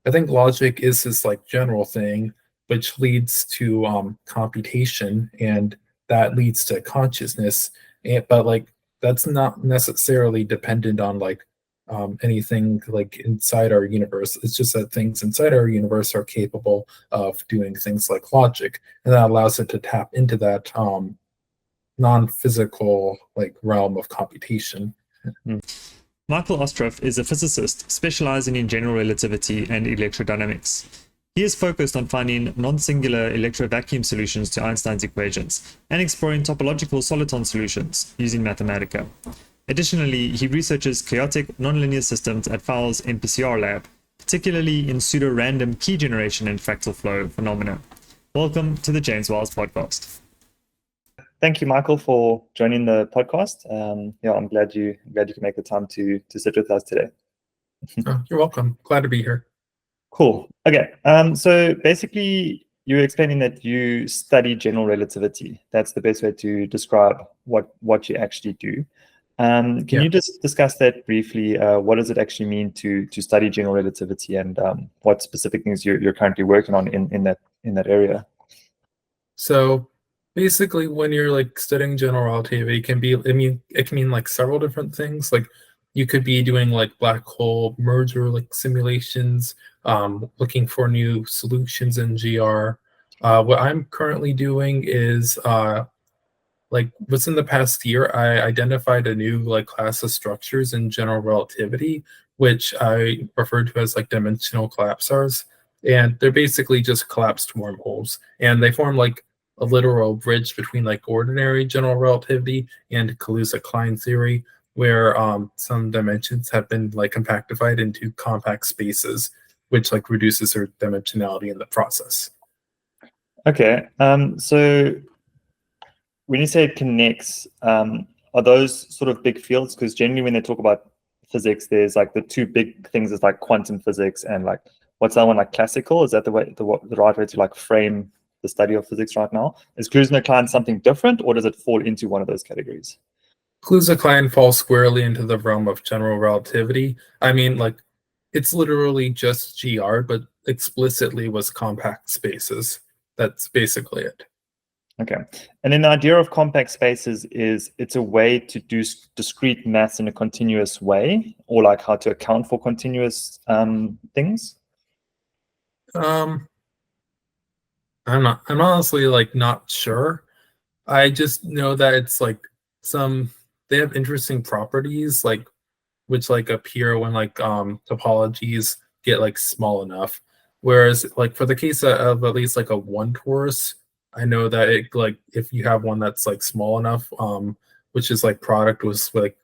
I think logic is this like general thing, which leads to computation, and that leads to consciousness. But like that's not necessarily dependent on like anything like inside our universe. It's just that things inside our universe are capable of doing things like logic, and that allows it to tap into that non-physical like realm of computation. Michael Ostroff is a physicist specializing in general relativity and electrodynamics. He is focused on finding non-singular electrovacuum solutions to Einstein's equations and exploring topological soliton solutions using Mathematica. Additionally, he researches chaotic nonlinear systems at Wiles' MPCR lab, particularly in pseudorandom key generation and fractal flow phenomena. Welcome to the James Wiles podcast. Thank you, Michael, for joining the podcast. I'm glad you could make the time to sit with us today. Oh, you're welcome. Glad to be here. Cool. Okay. So basically, you're explaining that you study general relativity. That's the best way to describe what you actually do. Can you just discuss that briefly? What does it actually mean to study general relativity, and what specific things you're currently working on in that area? So basically, when you're like studying general relativity, it can mean like several different things. Like you could be doing like black hole merger like simulations, looking for new solutions in GR. What I'm currently doing is like within the past year, I identified a new like class of structures in general relativity, which I refer to as like dimensional collapsars. And they're basically just collapsed wormholes, and they form like a literal bridge between like ordinary general relativity and Kaluza-Klein theory, where some dimensions have been like compactified into compact spaces, which like reduces their dimensionality in the process. Okay. So when you say it connects, are those sort of big fields? Because generally when they talk about physics, there's like the two big things is like quantum physics and like what's that one, like classical? Is that the right way to like frame the study of physics right now? Is Kaluza-Klein something different, or does it fall into one of those categories? Kaluza-Klein falls squarely into the realm of general relativity. I mean, like, it's literally just GR, but explicitly was compact spaces. That's basically it. Okay. And then the idea of compact spaces is it's a way to do discrete maths in a continuous way, or like how to account for continuous things? I'm honestly like not sure. I just know that it's like they have interesting properties like which like appear when like topologies get like small enough. Whereas like for the case of at least like a one torus, I know that it like if you have one that's like small enough, which is like product with like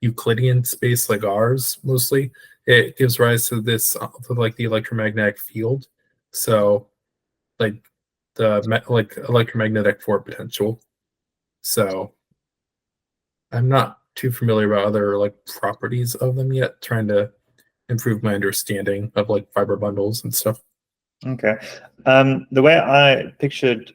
Euclidean space like ours mostly, it gives rise to this to like the electromagnetic field. So like like electromagnetic force potential. So I'm not too familiar about other like properties of them yet, trying to improve my understanding of like fiber bundles and stuff. Okay. The way I pictured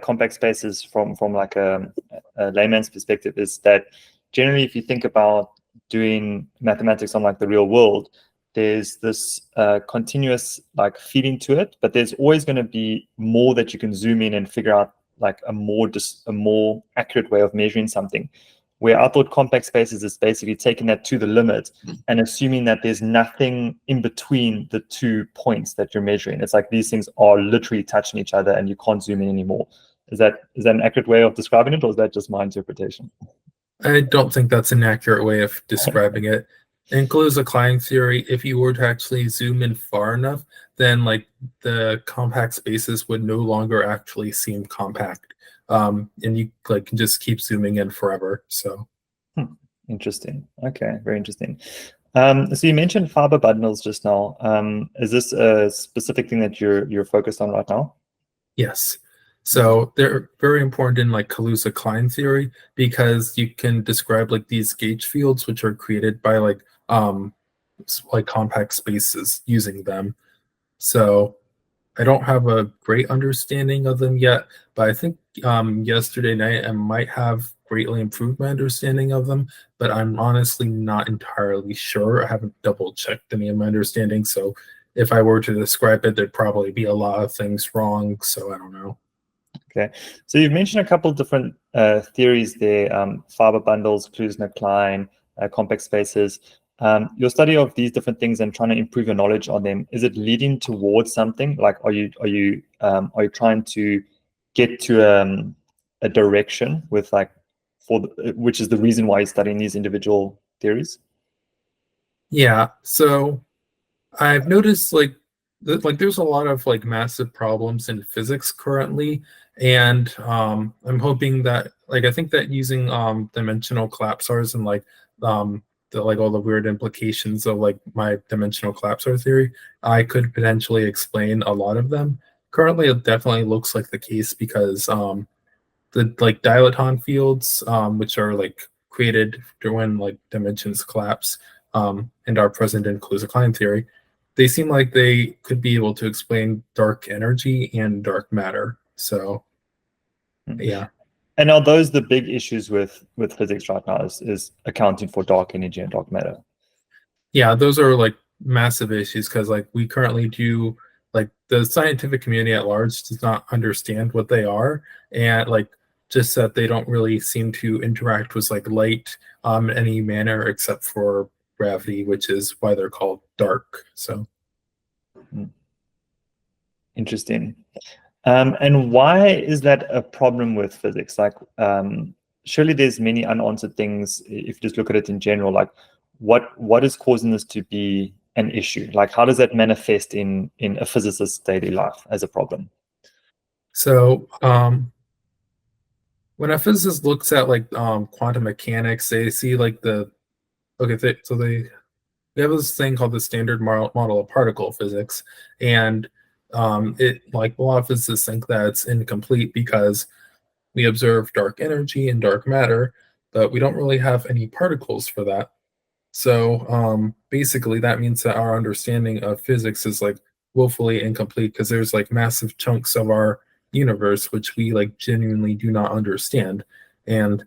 compact spaces from like a layman's perspective is that generally if you think about doing mathematics on like the real world, there's this continuous like feeding to it, but there's always going to be more that you can zoom in and figure out like a more accurate way of measuring something. Where I thought compact spaces is basically taking that to the limit and assuming that there's nothing in between the 2 points that you're measuring. It's like these things are literally touching each other and you can't zoom in anymore. Is that an accurate way of describing it, or is that just my interpretation? I don't think that's an accurate way of describing it. In Kaluza-Klein theory, if you were to actually zoom in far enough, then like the compact spaces would no longer actually seem compact. And you like can just keep zooming in forever. So Interesting. Okay, very interesting. So you mentioned fiber bundles just now. Is this a specific thing that you're focused on right now? yes. So they're very important in like Kaluza-Klein theory because you can describe like these gauge fields which are created by like compact spaces using them. So I don't have a great understanding of them yet, but I think yesterday night I might have greatly improved my understanding of them, but I'm honestly not entirely sure. I haven't double checked any of my understanding, so if I were to describe it, there'd probably be a lot of things wrong, so I don't know. Okay, so you've mentioned a couple of different theories there, fiber bundles, Klussner-Klein, complex spaces. Your study of these different things and trying to improve your knowledge on them, is it leading towards something? Like, are you trying to get to a direction with like which is the reason why you're studying these individual theories? Yeah, so I've noticed like there's a lot of like massive problems in physics currently, and I'm hoping that like I think that using dimensional collapsars and like like all the weird implications of like my dimensional collapsar theory, I could potentially explain a lot of them. Currently, it definitely looks like the case because the like dilaton fields, which are like created when like dimensions collapse, and are present in Kaluza-Klein theory, they seem like they could be able to explain dark energy and dark matter. So, yeah. And are those the big issues with physics right now? Is accounting for dark energy and dark matter? Yeah, those are like massive issues because like we currently do like the scientific community at large does not understand what they are, and like just that they don't really seem to interact with like light in any manner except for gravity, which is why they're called dark. So Interesting. And why is that a problem with physics? Like, surely there's many unanswered things if you just look at it in general. Like, what is causing this to be an issue? Like, how does that manifest in a physicist's daily life as a problem? so when a physicist looks at like quantum mechanics, they see like the okay, they have this thing called the standard model of particle physics, and it like a lot of physicists think that it's incomplete because we observe dark energy and dark matter, but we don't really have any particles for that. So basically, that means that our understanding of physics is like woefully incomplete because there's like massive chunks of our universe which we like genuinely do not understand, and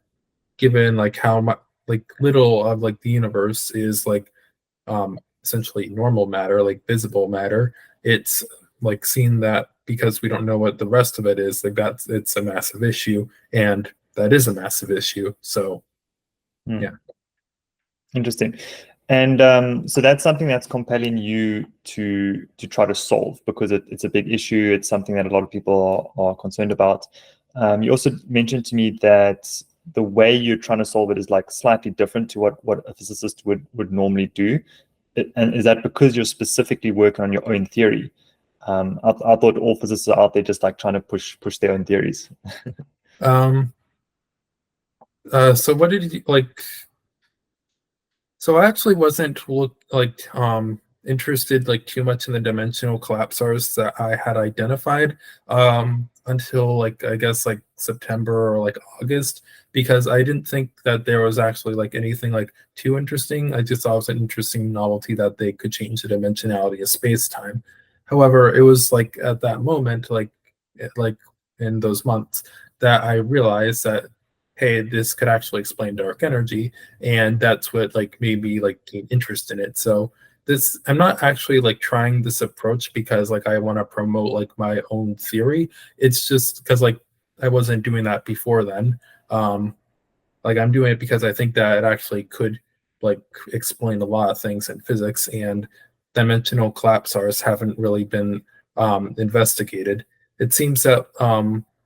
given like how much like little of like the universe is like essentially normal matter, like visible matter, it's like seen that because we don't know what the rest of it is, like it's a massive issue, and that is a massive issue. So yeah. Interesting. And so that's something that's compelling you to try to solve because it's a big issue. It's something that a lot of people are concerned about. You also mentioned to me that the way you're trying to solve it is like slightly different to what a physicist would normally do. And is that because you're specifically working on your own theory? I thought all physicists are out there just like trying to push their own theories. So what did you like? So I actually wasn't interested like too much in the dimensional collapsars that I had identified until like I guess like September or like August, because I didn't think that there was actually like anything like too interesting. I just thought it was an interesting novelty that they could change the dimensionality of space-time. However, it was like at that moment, like in those months, that I realized that hey, this could actually explain dark energy, and that's what like made me like gain interest in it. So this I'm not actually like trying this approach because like I want to promote like my own theory. It's just because like I wasn't doing that before then. Like I'm doing it because I think that it actually could like explain a lot of things in physics, and dimensional collapsars haven't really been investigated. It seems that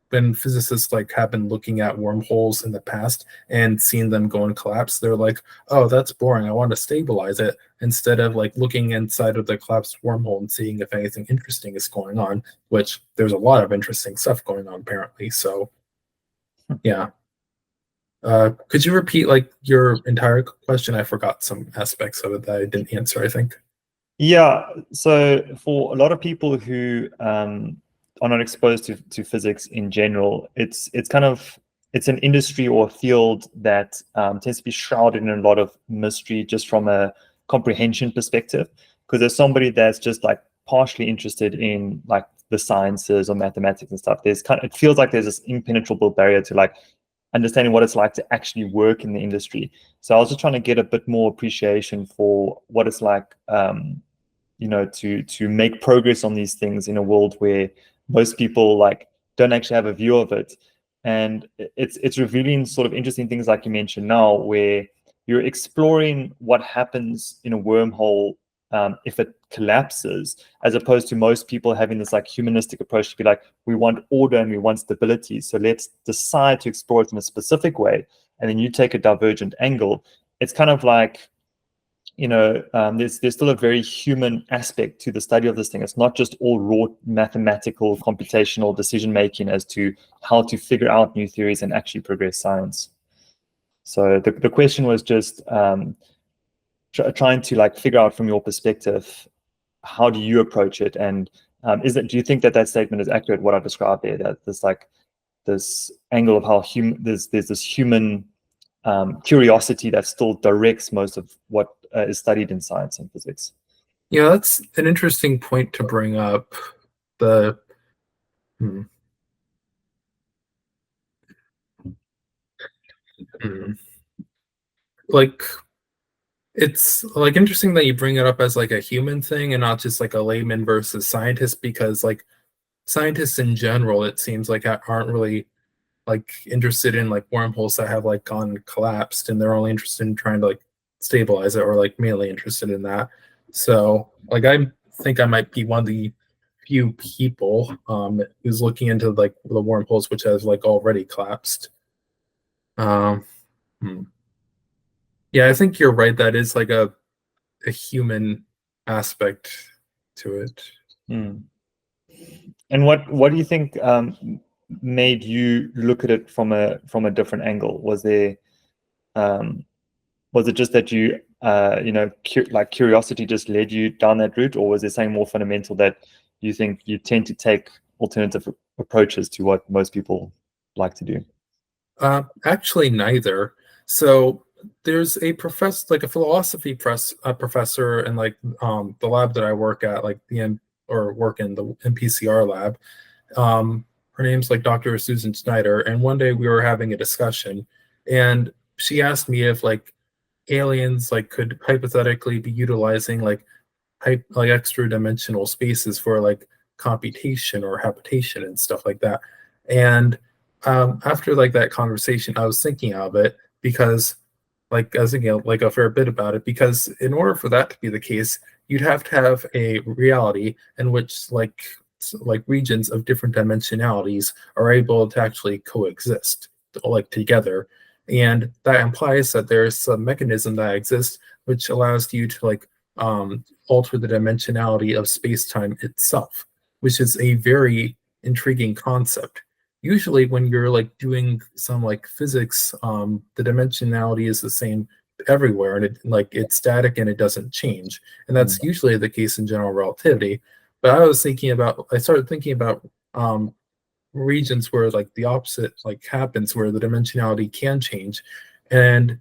when physicists like have been looking at wormholes in the past and seeing them go and collapse, they're like, oh, that's boring, I want to stabilize it, instead of like looking inside of the collapsed wormhole and seeing if anything interesting is going on, which there's a lot of interesting stuff going on apparently. So yeah. Could you repeat like your entire question? I forgot some aspects of it that I didn't answer, I think. Yeah, so for a lot of people who are not exposed to physics in general, it's an industry or a field that tends to be shrouded in a lot of mystery just from a comprehension perspective. Because there's somebody that's just like partially interested in like the sciences or mathematics and stuff. It feels like there's this impenetrable barrier to like understanding what it's like to actually work in the industry. So I was just trying to get a bit more appreciation for what it's like, to make progress on these things in a world where most people like don't actually have a view of it. And it's revealing sort of interesting things like you mentioned now, where you're exploring what happens in a wormhole if it collapses, as opposed to most people having this like humanistic approach to be like, we want order and we want stability, so let's decide to explore it in a specific way, and then you take a divergent angle. It's kind of like, there's still a very human aspect to the study of this thing. It's not just all raw mathematical computational decision making as to how to figure out new theories and actually progress science. So the question was just trying to like figure out from your perspective, how do you approach it, and do you think that statement is accurate, what I described there, that this angle of how there's this human curiosity that still directs most of what is studied in science and physics? Yeah, that's an interesting point to bring up. The like, it's like interesting that you bring it up as like a human thing and not just like a layman versus scientist, because like scientists in general, it seems like aren't really like interested in like wormholes that have like gone collapsed, and they're only interested in trying to like stabilize it, or like mainly interested in that. So like I think I might be one of the few people who's looking into like the wormholes which has like already collapsed. um yeah, I think you're right, that is like a human aspect to it. And what do you think made you look at it from a different angle? Was it just that you curiosity just led you down that route, or was there something more fundamental that you think you tend to take alternative approaches to what most people like to do? Actually, neither. So there's a professor, like a philosophy professor in like the lab that I work at, like work in the MPCR lab. Her name's like Dr. Susan Schneider, and one day we were having a discussion, and she asked me if like aliens like could hypothetically be utilizing like extra dimensional spaces for like computation or habitation and stuff like that. And after like that conversation, I was thinking of it, because like I was thinking like a fair bit about it, because in order for that to be the case, you'd have to have a reality in which like regions of different dimensionalities are able to actually coexist like together. And that implies that there's some mechanism that exists which allows you to like alter the dimensionality of space-time itself, which is a very intriguing concept. Usually when you're like doing some like physics, the dimensionality is the same everywhere, and it's static and it doesn't change. And that's usually the case in general relativity. But I started thinking about regions where like the opposite like happens, where the dimensionality can change. And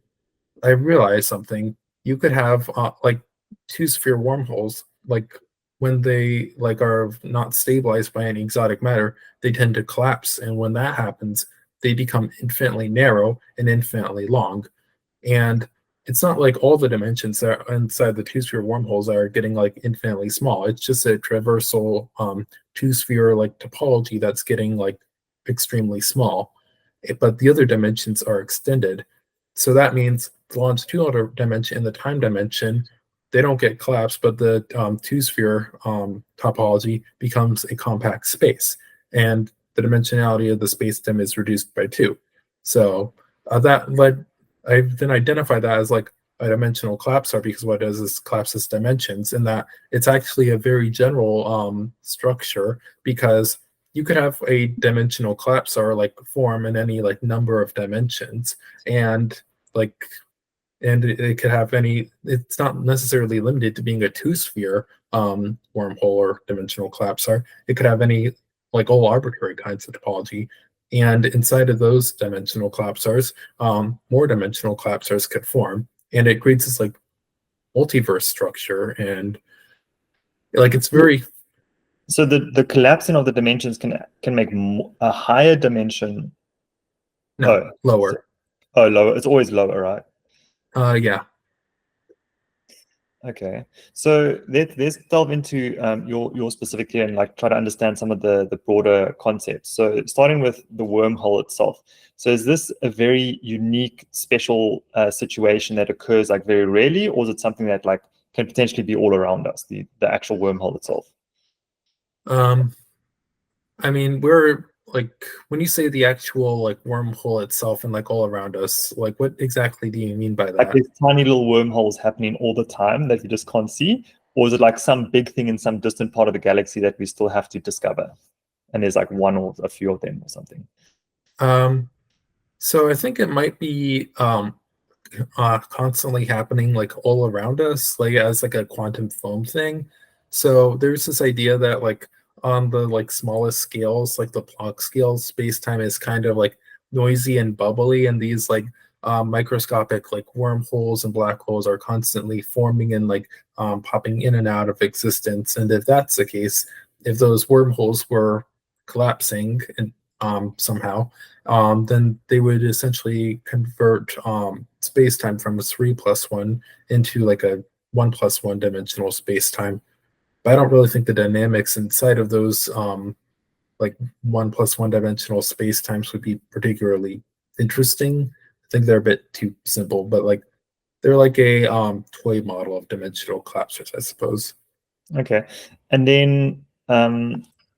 I realized something. You could have like two-sphere wormholes, like when they like are not stabilized by any exotic matter, they tend to collapse, and when that happens, they become infinitely narrow and infinitely long. And it's not like all the dimensions that are inside the two-sphere wormholes are getting like infinitely small. It's just a traversal two-sphere like topology that's getting like extremely small. But the other dimensions are extended. So that means the longitudinal dimension and the time dimension, they don't get collapsed, but the two-sphere topology becomes a compact space, and the dimensionality of the spacetime is reduced by 2. So that led I then identify that as like a dimensional collapsar, because what it does is collapses dimensions, and that it's actually a very general structure, because you could have a dimensional collapsar like form in any like number of dimensions, and like it could have any, it's not necessarily limited to being a two-sphere wormhole or dimensional collapsar. It could have any like all arbitrary kinds of topology. And inside of those dimensional collapsars, more dimensional collapsars could form, and it creates this like multiverse structure. And like it's very So the collapsing of the dimensions can make a higher dimension No, lower. Lower. It's always lower, right? Yeah. Okay, so let's delve into your specifically and like try to understand some of the broader concepts. So starting with the wormhole itself. So is this a very unique, special situation that occurs like very rarely, or is it something that like can potentially be all around us, the actual wormhole itself? I mean, we're like when you say the actual like wormhole itself and like all around us, like what exactly do you mean by Like that? there's tiny little wormholes happening all the time that you just can't see, or is it like some big thing in some distant part of the galaxy that we still have to discover? And there's like one or a few of them or something. So I think it might be constantly happening like all around us, like as like a quantum foam thing. So there's this idea that like on the like smallest scales, like the Planck scales, space-time is kind of like noisy and bubbly, and these like microscopic like wormholes and black holes are constantly forming and like popping in and out of existence. And if that's the case, if those wormholes were collapsing and somehow, then they would essentially convert space-time from a 3+1 into like a 1+1 dimensional space-time. But I don't really think the dynamics inside of those like 1+1 dimensional space-times would be particularly interesting. I think they're a bit too simple, but like they're like a toy model of dimensional collapsers, I suppose. Okay, and then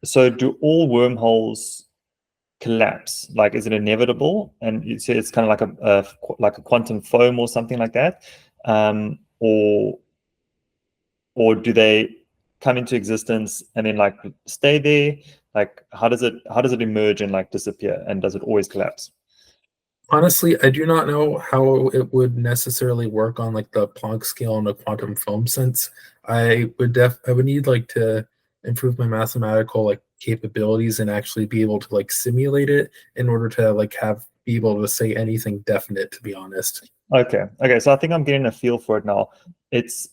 so do all wormholes collapse? Like, is it inevitable? And you say it's kind of like a quantum foam or something like that, or do they come into existence and then like stay there? Like, how does it emerge and like disappear? And does it always collapse? Honestly, I do not know how it would necessarily work on like the Planck scale in a quantum foam sense. I would need like to improve my mathematical like capabilities and actually be able to like simulate it in order to like have be able to say anything definite, to be honest. Okay. So I think I'm getting a feel for it now. It's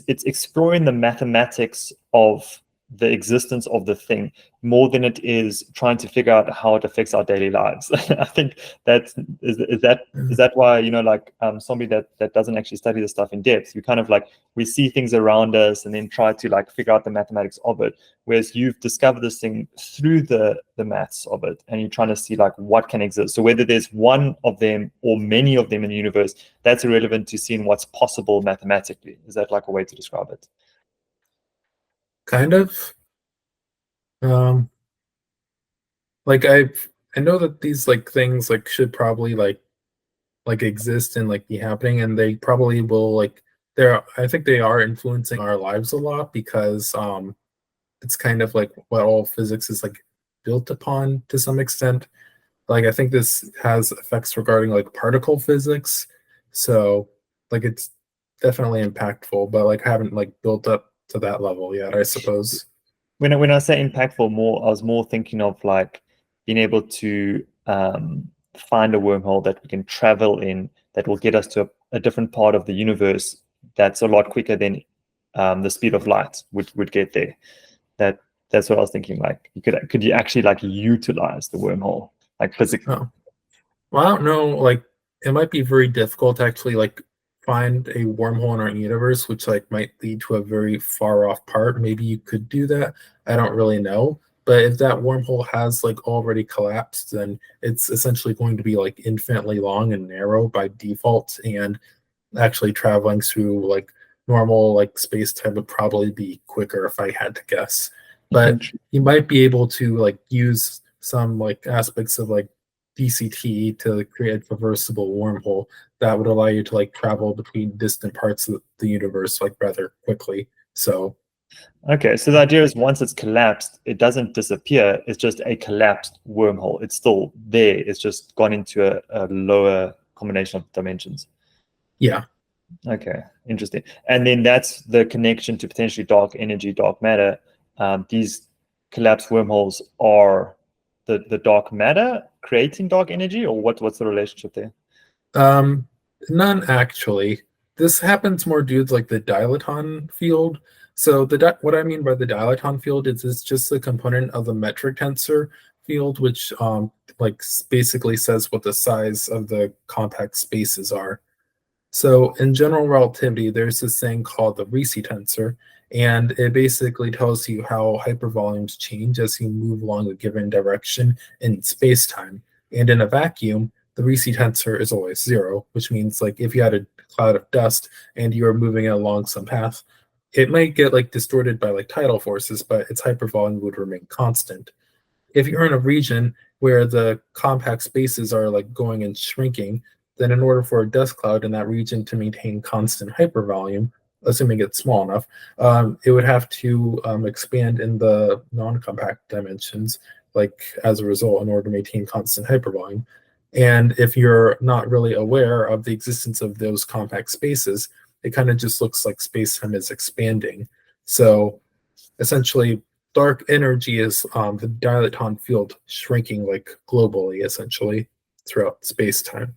exploring the mathematics of the existence of the thing more than it is trying to figure out how it affects our daily lives. I think is that why, you know, like somebody that doesn't actually study the stuff in depth, we kind of like we see things around us and then try to like figure out the mathematics of it. Whereas you've discovered this thing through the maths of it, and you're trying to see like what can exist. So whether there's one of them or many of them in the universe, that's irrelevant to seeing what's possible mathematically. Is that like a way to describe it? Kind of. Um, like I know that these like things like should probably like exist and like be happening, and they probably will like they're I think they are influencing our lives a lot because it's kind of like what all physics is like built upon to some extent. Like I think this has effects regarding like particle physics. So like it's definitely impactful, but like I haven't like built up to that level yet, I suppose. When I say impactful, I was more thinking of like being able to find a wormhole that we can travel in that will get us to a different part of the universe that's a lot quicker than the speed of light would get there. That's what I was thinking. Like, could you actually like utilize the wormhole like physically? Oh. Well, I don't know, like it might be very difficult to actually like find a wormhole in our universe, which like might lead to a very far off part. Maybe you could do that. I don't really know. But if that wormhole has like already collapsed, then it's essentially going to be like infinitely long and narrow by default, and actually traveling through like normal like space time would probably be quicker if I had to guess. But you might be able to like use some like aspects of like DCT to create a reversible wormhole that would allow you to like travel between distant parts of the universe like rather quickly. So Okay, so the idea is once it's collapsed, it doesn't disappear. It's just a collapsed wormhole. It's still there. It's just gone into a lower combination of dimensions. yeah. Okay, interesting. And then that's the connection to potentially dark energy, dark matter. These collapsed wormholes are the dark matter creating dark energy, or what's the relationship there? Um, None actually. This happens more due to like the dilaton field. So what I mean by the dilaton field is it's just the component of the metric tensor field, which basically says what the size of the compact spaces are. So in general relativity, there's this thing called the Ricci tensor, and it basically tells you how hypervolumes change as you move along a given direction in space-time. And in a vacuum, the Ricci tensor is always 0, which means like if you had a cloud of dust and you were moving it along some path, it might get like distorted by like tidal forces, but its hypervolume would remain constant. If you're in a region where the compact spaces are like going and shrinking, then in order for a dust cloud in that region to maintain constant hypervolume, assuming it's small enough, it would have to expand in the non-compact dimensions, like as a result, in order to maintain constant hypervolume. And if you're not really aware of the existence of those compact spaces, it kind of just looks like space-time is expanding. So essentially, dark energy is the dilaton field shrinking like globally, essentially, throughout space-time.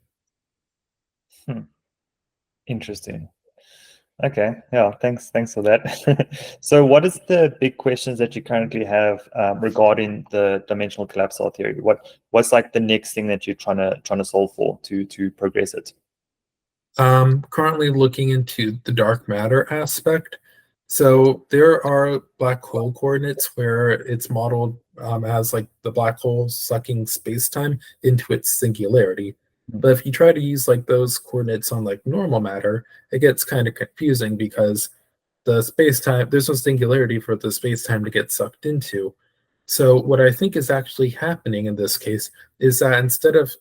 Interesting. Okay, yeah, thanks for that. So what is the big questions that you currently have regarding the dimensional collapsal theory? What's like the next thing that you're trying to solve for to progress it? Currently looking into the dark matter aspect. So there are black hole coordinates where it's modeled as like the black hole sucking space-time into its singularity. But if you try to use like those coordinates on like normal matter, it gets kind of confusing because the space-time, there's no singularity for the space-time to get sucked into. So what I think is actually happening in this case is that instead of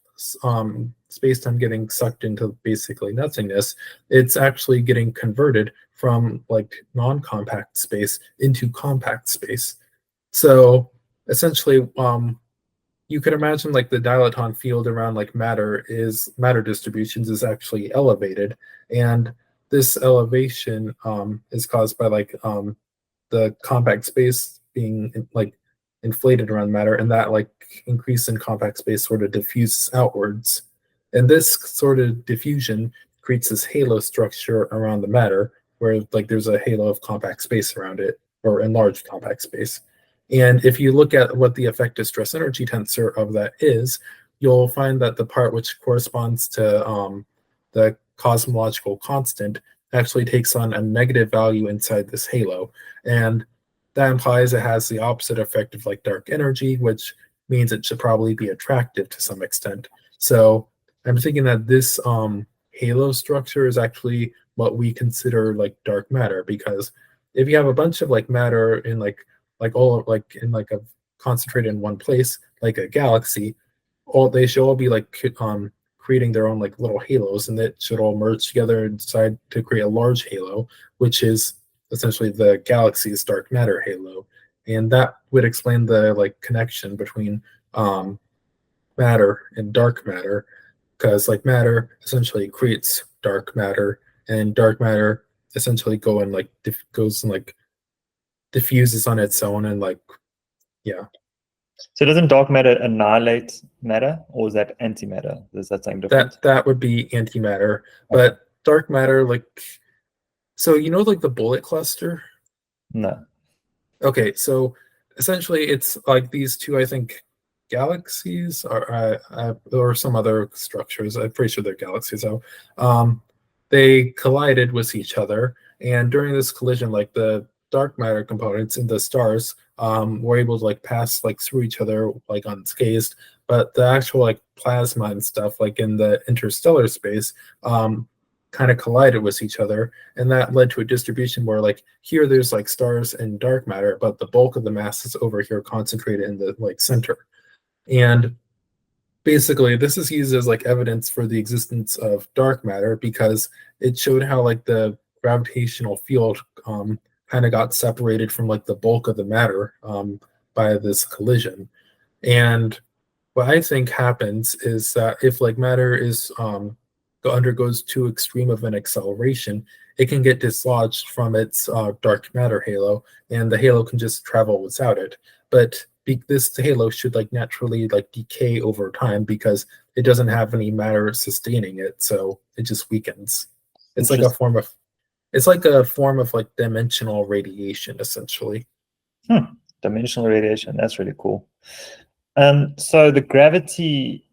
space-time getting sucked into basically nothingness, it's actually getting converted from like non-compact space into compact space. So essentially, you could imagine like the dilaton field around like matter distributions is actually elevated, and this elevation is caused by like the compact space being like inflated around matter, and that like increase in compact space sort of diffuses outwards. And this sort of diffusion creates this halo structure around the matter, where like there's a halo of compact space around it, or enlarged compact space. And if you look at what the effective stress energy tensor of that is, you'll find that the part which corresponds to the cosmological constant actually takes on a negative value inside this halo. And that implies it has the opposite effect of like dark energy, which means it should probably be attractive to some extent. So I'm thinking that this halo structure is actually what we consider like dark matter, because if you have a bunch of like matter in like all like in like a concentrated in one place, like a galaxy, they should all be like creating their own like little halos, and that should all merge together and decide to create a large halo, which is essentially the galaxy's dark matter halo. And that would explain the like connection between matter and dark matter, because like matter essentially creates dark matter, and dark matter essentially goes and like diffuses on its own, and like yeah. So doesn't dark matter annihilate matter, or is that antimatter? Is that something different? That would be antimatter, but dark matter, like, so you know like the bullet cluster? No. Okay, so essentially it's like these two, I think, galaxies or some other structures. I'm pretty sure they're galaxies. So they collided with each other, and during this collision, like the dark matter components in the stars were able to like pass like through each other like unscathed, but the actual like plasma and stuff like in the interstellar space kind of collided with each other, and that led to a distribution where like here there's like stars and dark matter, but the bulk of the mass is over here concentrated in the like center. And basically this is used as like evidence for the existence of dark matter, because it showed how like the gravitational field kind of got separated from like the bulk of the matter by this collision. And what I think happens is that if like matter is undergoes too extreme of an acceleration, it can get dislodged from its dark matter halo, and the halo can just travel without it. But this halo should like naturally like decay over time, because it doesn't have any matter sustaining it, so it just weakens. It's like a form of like dimensional radiation, essentially. Dimensional radiation, that's really cool. So the gravity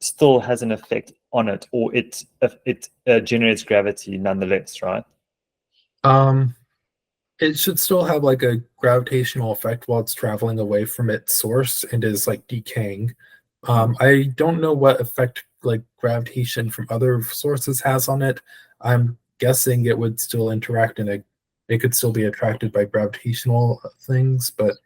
still has an effect on it, or it generates gravity nonetheless, right? It should still have like a gravitational effect while it's traveling away from its source and is like decaying. I don't know what effect like gravitation from other sources has on it. I'm guessing it would still interact it could still be attracted by gravitational things, but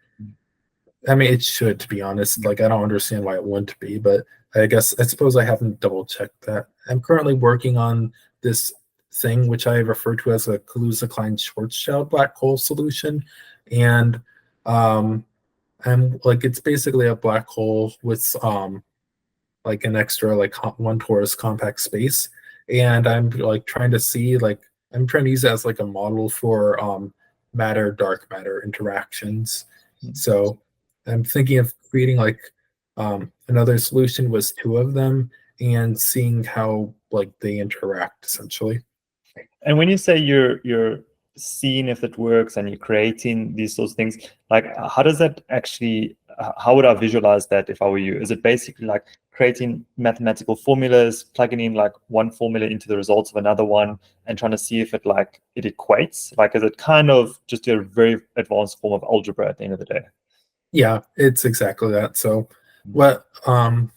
I mean it should, to be honest. Like I don't understand why it wouldn't be, but I suppose I haven't double checked that. I'm currently working on this thing which I refer to as a Kaluza-Klein-Schwarzschild black hole solution, and um, I'm like it's basically a black hole with like an extra like one torus compact space, and I'm like trying to see like I'm trying to use it as like a model for matter dark matter interactions. So I'm thinking of creating like another solution with two of them and seeing how like they interact essentially. And when you say you're seeing if it works and you're creating these sorts of things, like how does that actually? How would I visualize that if I were you? Is it basically like creating mathematical formulas, plugging in like one formula into the results of another one, and trying to see if it equates? Like, is it kind of just a very advanced form of algebra at the end of the day? Yeah, it's exactly that. So what and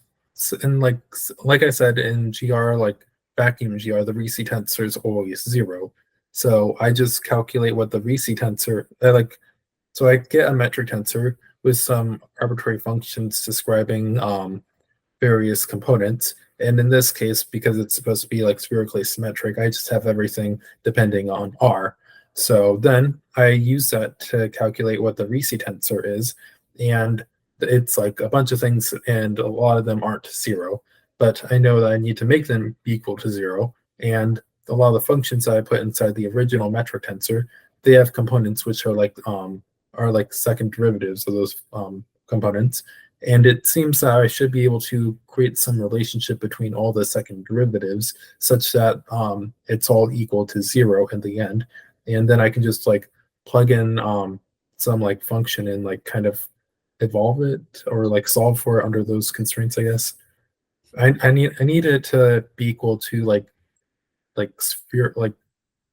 like I said in GR, like vacuum GR, the Ricci tensor is always 0. So I just calculate what the Ricci tensor so I get a metric tensor with some arbitrary functions describing various components. And in this case, because it's supposed to be like spherically symmetric, I just have everything depending on R. So then I use that to calculate what the Ricci tensor is. And it's like a bunch of things, and a lot of them aren't 0. But I know that I need to make them be equal to 0. And a lot of the functions that I put inside the original metric tensor, they have components which are like second derivatives of those components. And it seems that I should be able to create some relationship between all the second derivatives such that it's all equal to 0 in the end. And then I can just like plug in some like function and like kind of evolve it or like solve for it under those constraints, I guess. I need it to be equal to like sphere like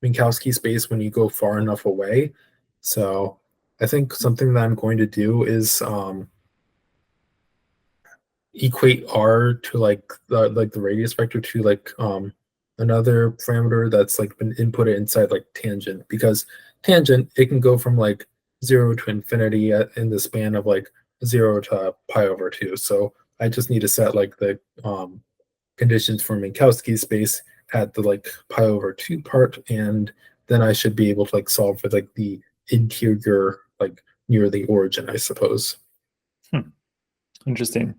Minkowski space when you go far enough away. So I think something that I'm going to do is equate R to like the radius vector to like another parameter that's like been inputted inside like tangent, because tangent it can go from like 0 to infinity in the span of like 0 to pi over 2. So I just need to set like the conditions for Minkowski space at the like pi over 2 part, and then I should be able to like solve for like the interior like near the origin, I suppose. Interesting.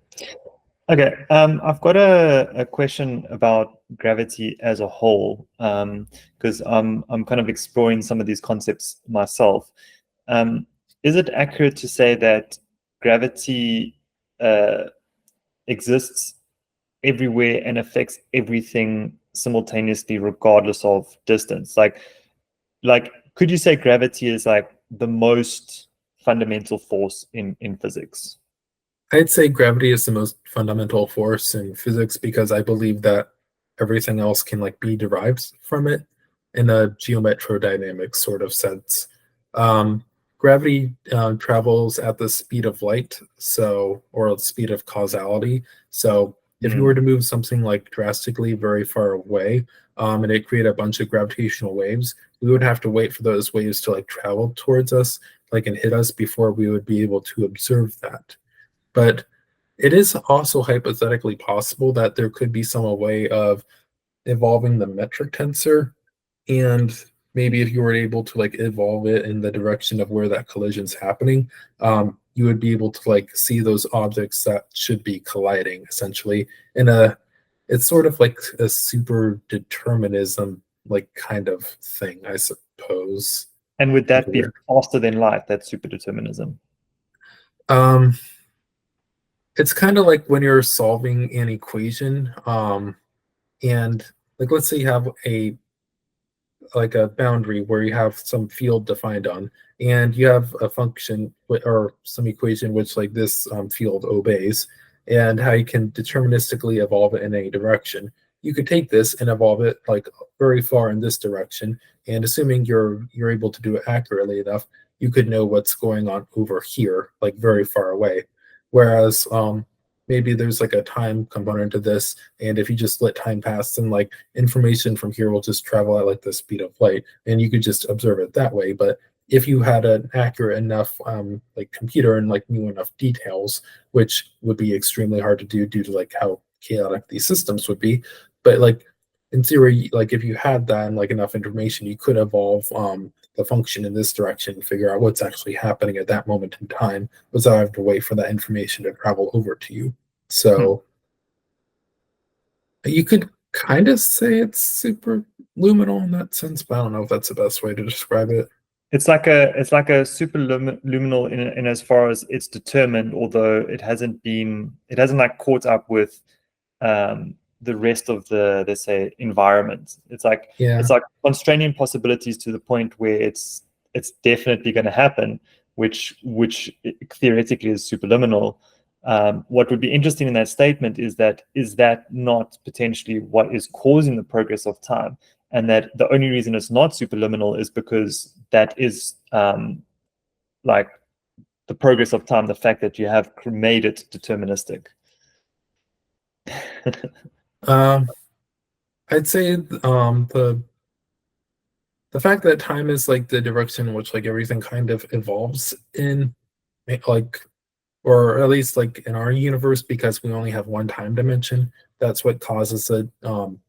Okay, I've got a question about gravity as a whole, because I'm kind of exploring some of these concepts myself. Is it accurate to say that gravity exists everywhere and affects everything simultaneously, regardless of distance? Like, could you say gravity is like the most fundamental force in physics? I'd say gravity is the most fundamental force in physics because I believe that everything else can like be derived from it in a geometrodynamic sort of sense. Gravity travels at the speed of light, or the speed of causality. So if you were to move something like drastically very far away, and it create a bunch of gravitational waves, we would have to wait for those waves to like travel towards us, like and hit us before we would be able to observe that. But it is also hypothetically possible that there could be some way of evolving the metric tensor, and maybe if you were able to like evolve it in the direction of where that collision's happening, you would be able to like see those objects that should be colliding essentially in it's sort of like a super determinism like kind of thing, I suppose. And would that be faster than light, that superdeterminism? It's kind of like when you're solving an equation, and like let's say you have a boundary where you have some field defined on, and you have a function or some equation which like this field obeys, and how you can deterministically evolve it in any direction. You could take this and evolve it like very far in this direction, and assuming you're able to do it accurately enough, you could know what's going on over here, like very far away. Whereas maybe there's like a time component to this, and if you just let time pass, then like information from here will just travel at like the speed of light, and you could just observe it that way. But if you had an accurate enough like computer and like knew enough details, which would be extremely hard to do due to like how chaotic these systems would be, but like in theory, like if you had that and like enough information, you could evolve the function in this direction and figure out what's actually happening at that moment in time without having to wait for that information to travel over to you. So you could kind of say it's super luminal in that sense, but I don't know if that's the best way to describe it. It's like a super luminal in as far as it's determined, although it hasn't like caught up with the rest of the, let's say, environment. It's like constraining possibilities to the point where it's definitely going to happen, which theoretically is superluminal. What would be interesting in that statement is that not potentially what is causing the progress of time, and that the only reason it's not superluminal is because that is like the progress of time, the fact that you have made it deterministic. I'd say the fact that time is like the direction in which like everything kind of evolves in, like, or at least like in our universe, because we only have one time dimension, that's what causes the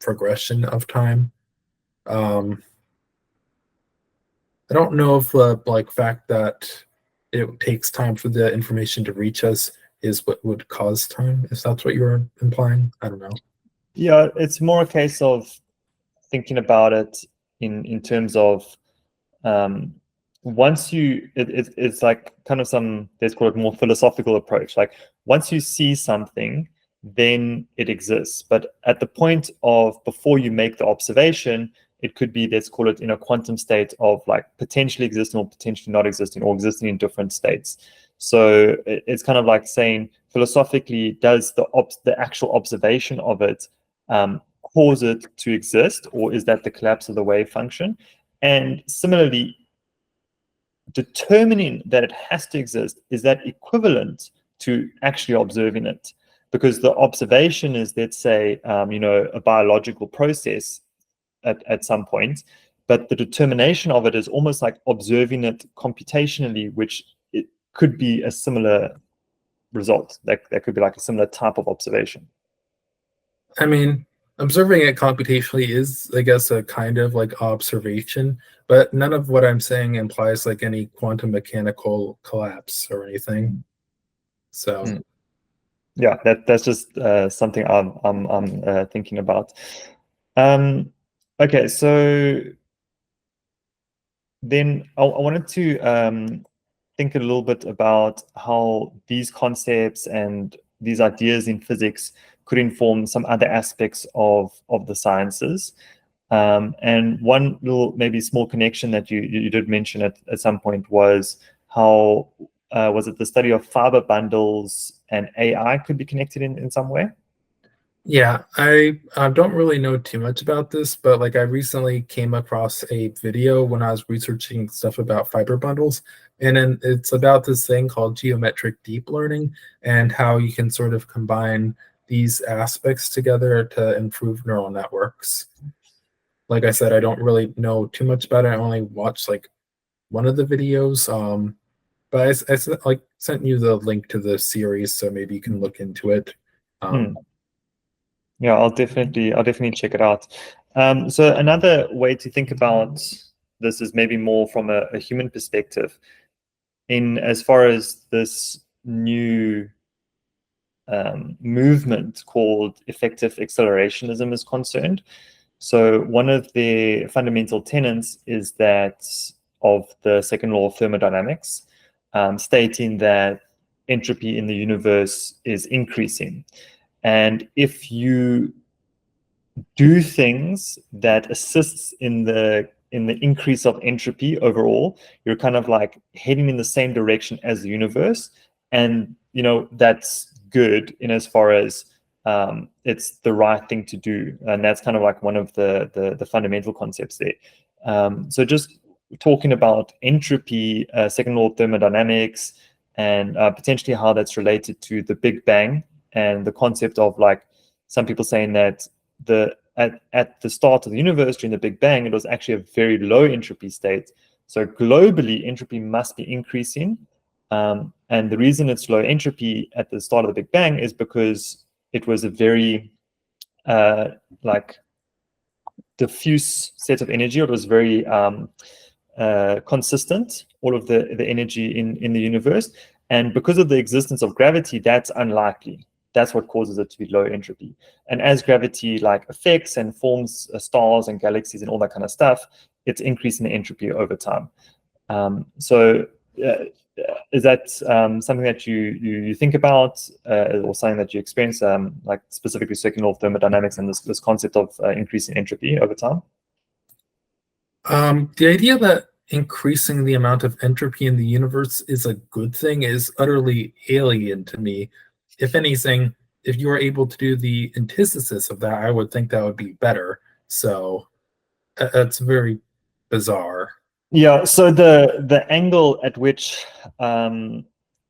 progression of time. I don't know if the like fact that it takes time for the information to reach us is what would cause time, if that's what you're implying. I don't know. Yeah, it's more a case of thinking about it in terms of once it's like kind of some, let's call it more philosophical approach. Like once you see something, then it exists. But at the point of before you make the observation, it could be, let's call it in a quantum state of like potentially existing or potentially not existing, or existing in different states. So it's kind of like saying philosophically, does the actual observation of it cause it to exist, or is that the collapse of the wave function? And similarly, determining that it has to exist, is that equivalent to actually observing it? Because the observation is, let's say, a biological process at some point, but the determination of it is almost like observing it computationally, which it could be a similar result. That could be like a similar type of observation. I mean, observing it computationally is, I guess, a kind of like observation, but none of what I'm saying implies like any quantum mechanical collapse or anything. So, yeah, that's just something I'm thinking about. Okay, so then I wanted to think a little bit about how these concepts and these ideas in physics could inform some other aspects of the sciences. And one little, maybe small connection that you did mention at some point was how, was it the study of fiber bundles and AI could be connected in some way? yeah, I don't really know too much about this, but like I recently came across a video when I was researching stuff about fiber bundles, and then it's about this thing called geometric deep learning and how you can sort of combine these aspects together to improve neural networks. Like I said, I don't really know too much about it. I only watched like one of the videos, but I sent you the link to the series, so maybe you can look into it. Yeah, I'll definitely check it out. So another way to think about this is maybe more from a human perspective, in as far as this new movement called effective accelerationism is concerned. So one of the fundamental tenets is that of the second law of thermodynamics, stating that entropy in the universe is increasing. And if you do things that assists in the in the increase of entropy overall, you're kind of like heading in the same direction as the universe. And, you know, that's good in as far as it's the right thing to do. And that's kind of like one of the fundamental concepts there. So just talking about entropy, second law of thermodynamics, and potentially how that's related to the Big Bang and the concept of like some people saying that at the start of the universe during the Big Bang, it was actually a very low entropy state. So globally, entropy must be increasing. And the reason it's low entropy at the start of the Big Bang is because it was a very like diffuse set of energy. It was very consistent, all of the energy in the universe. And because of the existence of gravity, that's unlikely. That's what causes it to be low entropy. And as gravity like affects and forms stars and galaxies and all that kind of stuff, it's increasing the entropy over time. So is that something that you think about or something that you experience, like specifically second law of thermodynamics and this concept of increasing entropy over time? The idea that increasing the amount of entropy in the universe is a good thing is utterly alien to me. If anything, if you were able to do the antithesis of that, I would think that would be better. So that's very bizarre. Yeah, so the angle at which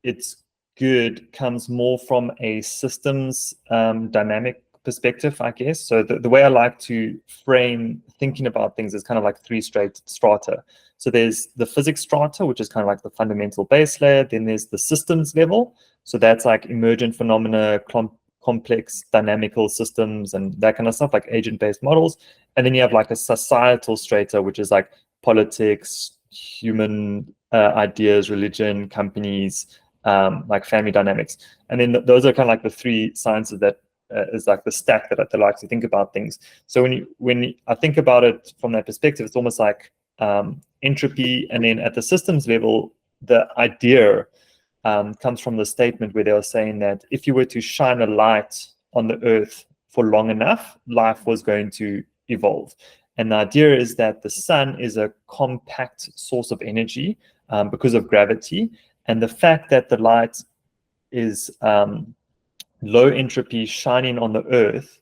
it's good comes more from a systems dynamic perspective, I guess. So the way I like to frame thinking about things is kind of like three straight strata. So there's the physics strata, which is kind of like the fundamental base layer. Then there's the systems level. So that's like emergent phenomena, complex dynamical systems and that kind of stuff, like agent-based models. And then you have like a societal strata, which is like politics, human ideas, religion, companies, like family dynamics. And then those are kind of like the three sciences that is like the stack that I like to think about things. So when I think about it from that perspective, it's almost like entropy. And then at the systems level, the idea comes from the statement where they were saying that if you were to shine a light on the earth for long enough, life was going to evolve. And the idea is that the sun is a compact source of energy because of gravity. And the fact that the light is low entropy shining on the earth,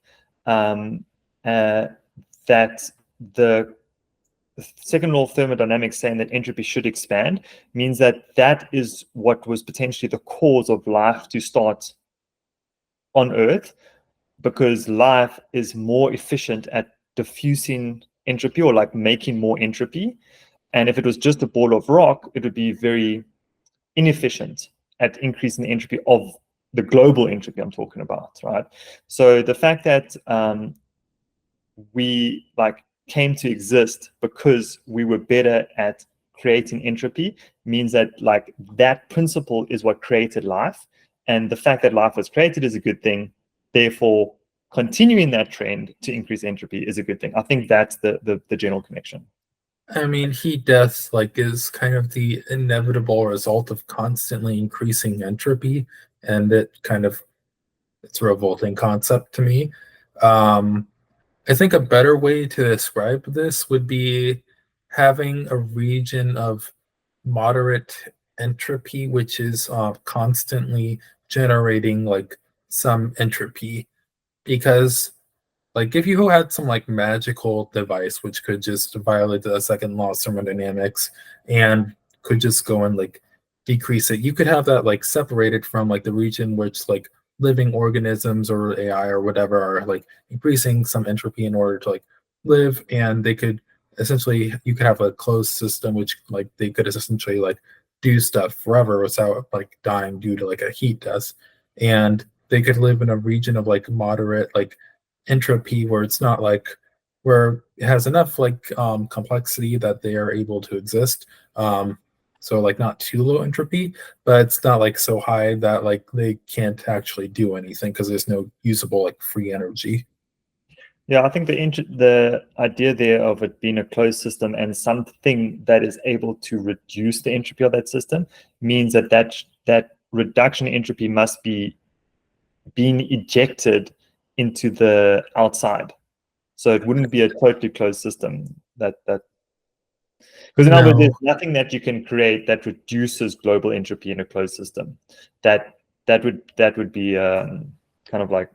that the second law of thermodynamics saying that entropy should expand means that that is what was potentially the cause of life to start on Earth, because life is more efficient at diffusing entropy or like making more entropy. And if it was just a ball of rock, it would be very inefficient at increasing the entropy of the global entropy I'm talking about, right? So the fact that we like came to exist because we were better at creating entropy means that like that principle is what created life, and the fact that life was created is a good thing. Therefore, continuing that trend to increase entropy is a good thing. I think that's the general connection. I mean, heat death like is kind of the inevitable result of constantly increasing entropy, and it's a revolting concept to me. I think a better way to describe this would be having a region of moderate entropy, which is constantly generating like some entropy. Because like if you had some like magical device which could just violate the second law of thermodynamics and could just go and like decrease it, you could have that like separated from like the region which like living organisms or AI or whatever are like increasing some entropy in order to like live, and they could essentially, you could have a closed system which like they could essentially like do stuff forever without like dying due to like a heat death, and they could live in a region of like moderate like entropy where it's not like where it has enough like complexity that they are able to exist, so like not too low entropy, but it's not like so high that like they can't actually do anything because there's no usable like free energy. Yeah, I think the idea there of it being a closed system and something that is able to reduce the entropy of that system means that that reduction in entropy must be being ejected into the outside. So it wouldn't be a totally closed system. That Because in other words, No. there's nothing that you can create that reduces global entropy in a closed system. That would be kind of like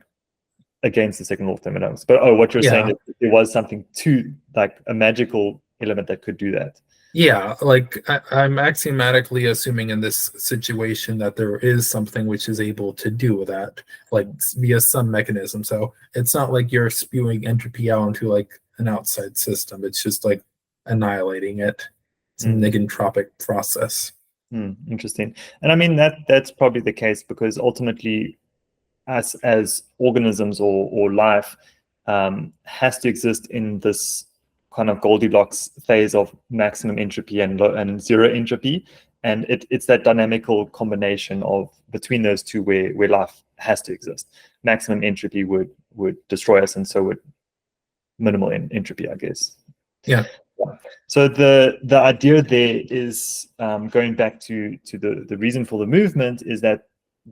against the second law of thermodynamics. But what you're saying Yeah. is there was something to like a magical element that could do that. Yeah, like I'm axiomatically assuming in this situation that there is something which is able to do that, like via some mechanism. So it's not like you're spewing entropy out into like an outside system. It's just like annihilating it. It's a negentropic process. Interesting. And I mean that's probably the case because ultimately us as organisms or life has to exist in this kind of Goldilocks phase of maximum entropy and zero entropy, and it's that dynamical combination of between those two where life has to exist. Maximum entropy would destroy us, and so would minimal entropy, I guess. Yeah. So the idea there is going back to the reason for the movement is that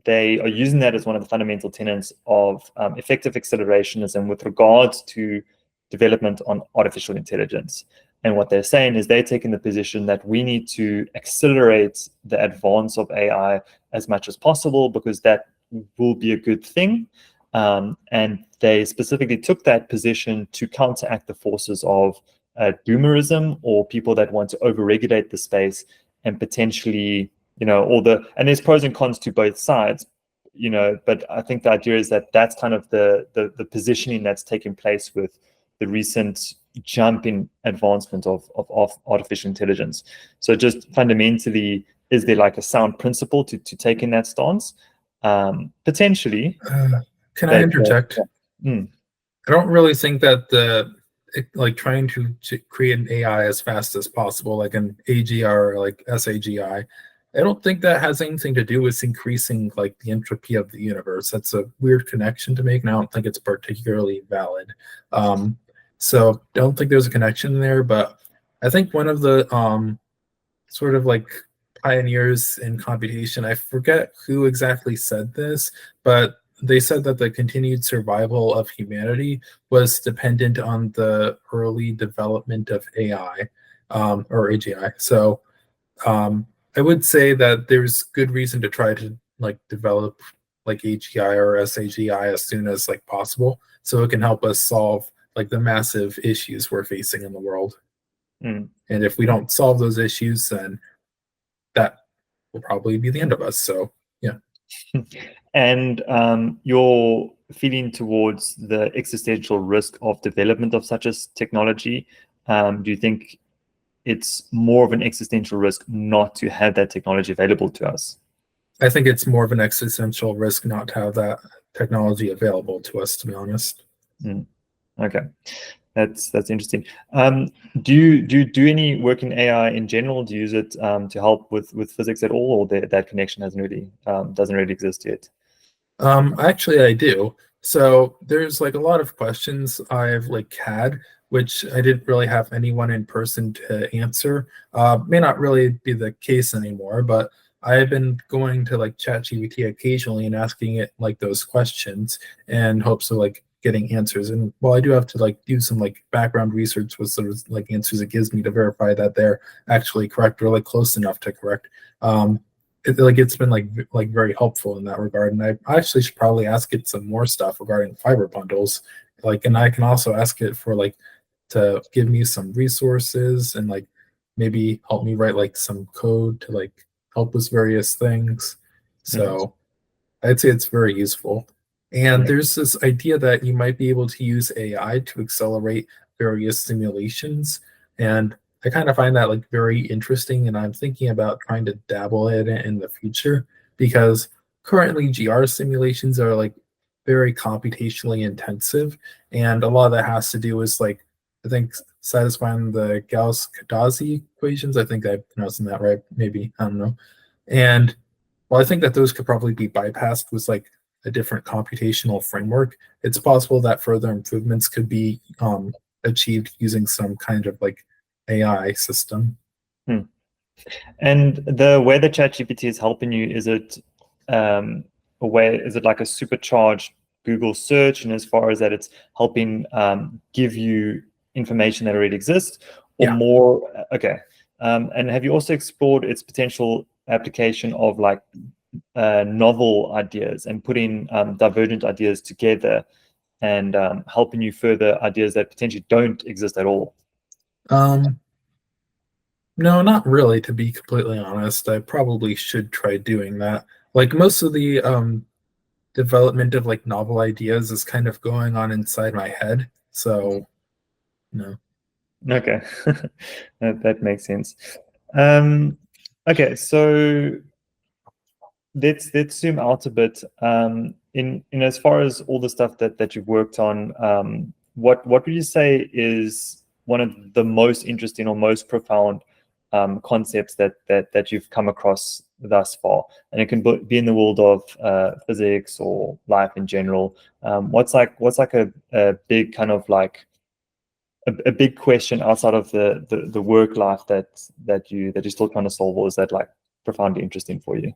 they are using that as one of the fundamental tenets of effective accelerationism with regards to development on artificial intelligence. And what they're saying is they're taking the position that we need to accelerate the advance of AI as much as possible because that will be a good thing. And they specifically took that position to counteract the forces of doomerism or people that want to overregulate the space and potentially, and there's pros and cons to both sides, but I think the idea is that that's kind of the positioning that's taken place with the recent jump in advancement of artificial intelligence. So just fundamentally, is there like a sound principle to take in that stance? Potentially. Can I interject? I don't really think that trying to create an AI as fast as possible, like an AGR or like SAGI, I don't think that has anything to do with increasing like the entropy of the universe. That's a weird connection to make, and I don't think it's particularly valid. So don't think there's a connection there, but I think one of the sort of like pioneers in computation, I forget who exactly said this, but they said that the continued survival of humanity was dependent on the early development of AI or AGI. So I would say that there's good reason to try to like develop like AGI or SAGI as soon as like possible, so it can help us solve like the massive issues we're facing in the world. And if we don't solve those issues, then that will probably be the end of us. So yeah. And your feeling towards the existential risk of development of such a technology, do you think it's more of an existential risk not to have that technology available to us? I think it's more of an existential risk not to have that technology available to us, to be honest. Okay, that's interesting. Do you do any work in AI in general? Do you use it to help with physics at all, or that connection hasn't really doesn't really exist yet? Actually, I do. So there's like a lot of questions I've like had, which I didn't really have anyone in person to answer. May not really be the case anymore, but I've been going to like ChatGPT occasionally and asking it like those questions in hopes of like getting answers. And while I do have to like do some like background research with sort of like answers it gives me to verify that they're actually correct or like close enough to correct, it's been like very helpful in that regard. And I actually should probably ask it some more stuff regarding fiber bundles. And I can also ask it for like to give me some resources and like maybe help me write like some code to like help with various things. So I'd say it's very useful. And there's this idea that you might be able to use AI to accelerate various simulations. And I kind of find that like very interesting. And I'm thinking about trying to dabble in it in the future because currently GR simulations are like very computationally intensive. And a lot of that has to do with like, I think satisfying the Gauss-Kadazi equations. I think I'm pronouncing that right. Maybe, I don't know. And well, I think that those could probably be bypassed with like a different computational framework. It's possible that further improvements could be achieved using some kind of like AI system. And the way that ChatGPT is helping you, is it is it like a supercharged Google search, and as far as that it's helping give you information that already exists, or Yeah. more? Okay. And have you also explored its potential application of like novel ideas and putting divergent ideas together and helping you further ideas that potentially don't exist at all? Um, no, not really, to be completely honest. I probably should try doing that. Like most of the development of like novel ideas is kind of going on inside my head. So, no. Okay, that makes sense. Okay, so let's zoom out a bit. In as far as all the stuff that you've worked on, what would you say is one of the most interesting or most profound concepts that you've come across thus far? And it can be in the world of physics or life in general. What's like a big kind of like a big question outside of the work life that you're still trying to solve, or is that like profoundly interesting for you?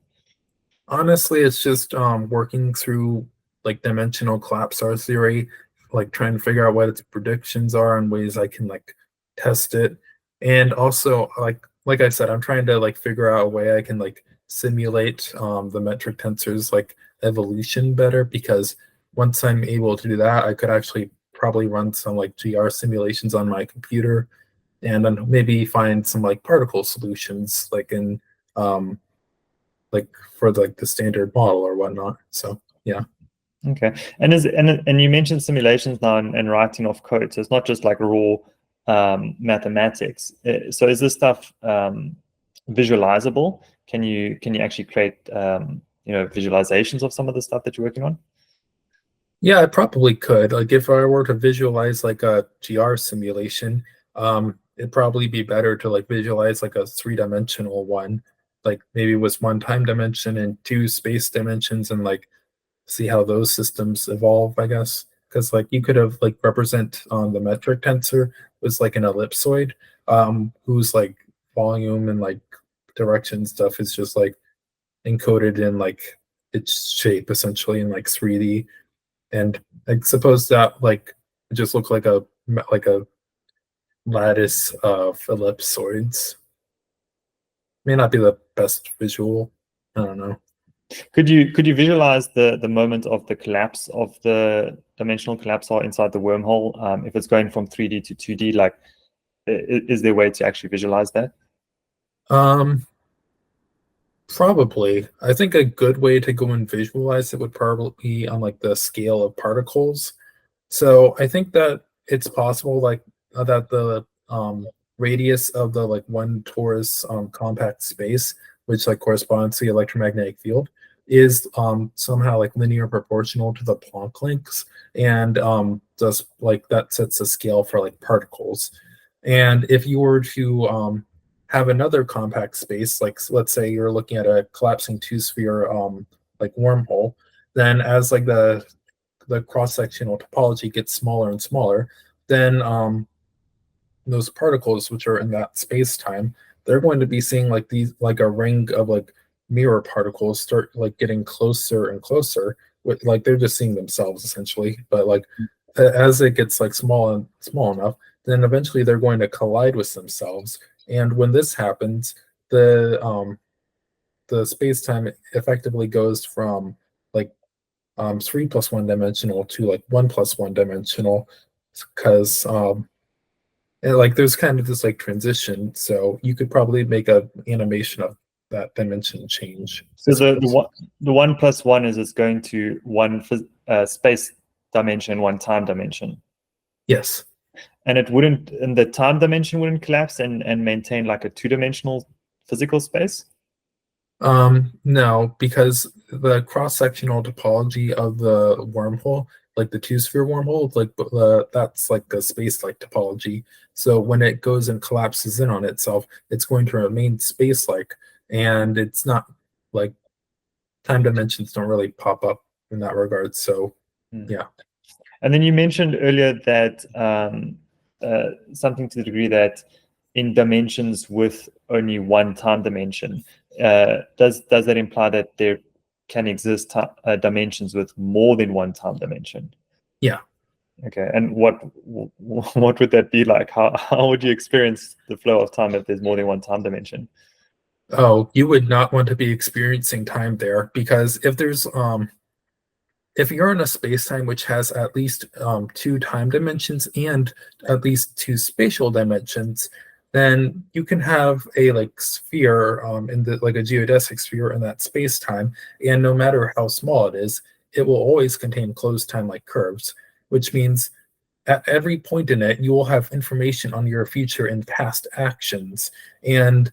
Honestly, it's just working through like dimensional collapsar theory, like trying to figure out what its predictions are and ways I can like test it. And also like I said, I'm trying to like figure out a way I can like simulate the metric tensors like evolution better, because once I'm able to do that, I could actually probably run some like GR simulations on my computer and then maybe find some like particle solutions like in um like for like the standard model or whatnot. So yeah. Okay, and you mentioned simulations now and writing of code, so it's not just like raw mathematics. So is this stuff visualizable? Can you actually create visualizations of some of the stuff that you're working on? Yeah, I probably could. Like if I were to visualize like a GR simulation, it'd probably be better to like visualize like a three-dimensional one, like maybe with one time dimension and two space dimensions, and like see how those systems evolve, I guess. Because like you could have like represent the metric tensor was like an ellipsoid, whose like volume and like direction stuff is just like encoded in like its shape essentially in like 3D. And I suppose that like it just looked like a lattice of ellipsoids. May not be the best visual. I don't know. Could you visualize the moment of the collapse of the dimensional collapsar inside the wormhole, if it's going from 3D to 2D? Like, is there a way to actually visualize that? Um, Probably. I think a good way to go and visualize it would probably be on like the scale of particles. So I think that it's possible like that the radius of the like one torus compact space, which like corresponds to the electromagnetic field, is somehow like linear proportional to the Planck lengths, and just like that sets a scale for like particles. And if you were to have another compact space, like let's say you're looking at a collapsing two-sphere like wormhole, then as like the cross-sectional topology gets smaller and smaller, then those particles which are in that space-time, they're going to be seeing like these like a ring of like mirror particles start like getting closer and closer. With like they're just seeing themselves essentially, but like as it gets like small enough, then eventually they're going to collide with themselves. And when this happens, the space-time effectively goes from like 3+1 dimensional to like 1+1 dimensional, because like there's kind of this like transition. So you could probably make a animation of that dimension change. So the 1+1 is it's going to one space dimension, one time dimension. Yes. And the time dimension wouldn't collapse and maintain like a two-dimensional physical space? No, because the cross-sectional topology of the wormhole, like the two-sphere wormhole, like that's like a space-like topology. So when it goes and collapses in on itself, it's going to remain space-like, and it's not like time dimensions don't really pop up in that regard. So yeah. And then you mentioned earlier that something to the degree that in dimensions with only one time dimension, does that imply that there can exist dimensions with more than one time dimension? Yeah. Okay, and what would that be like? How would you experience the flow of time if there's more than one time dimension? Oh, you would not want to be experiencing time there, because if you're in a space-time which has at least two time dimensions and at least two spatial dimensions, then you can have a like sphere in the like a geodesic sphere in that space-time, and no matter how small it is, it will always contain closed time-like curves, which means at every point in it, you will have information on your future and past actions. And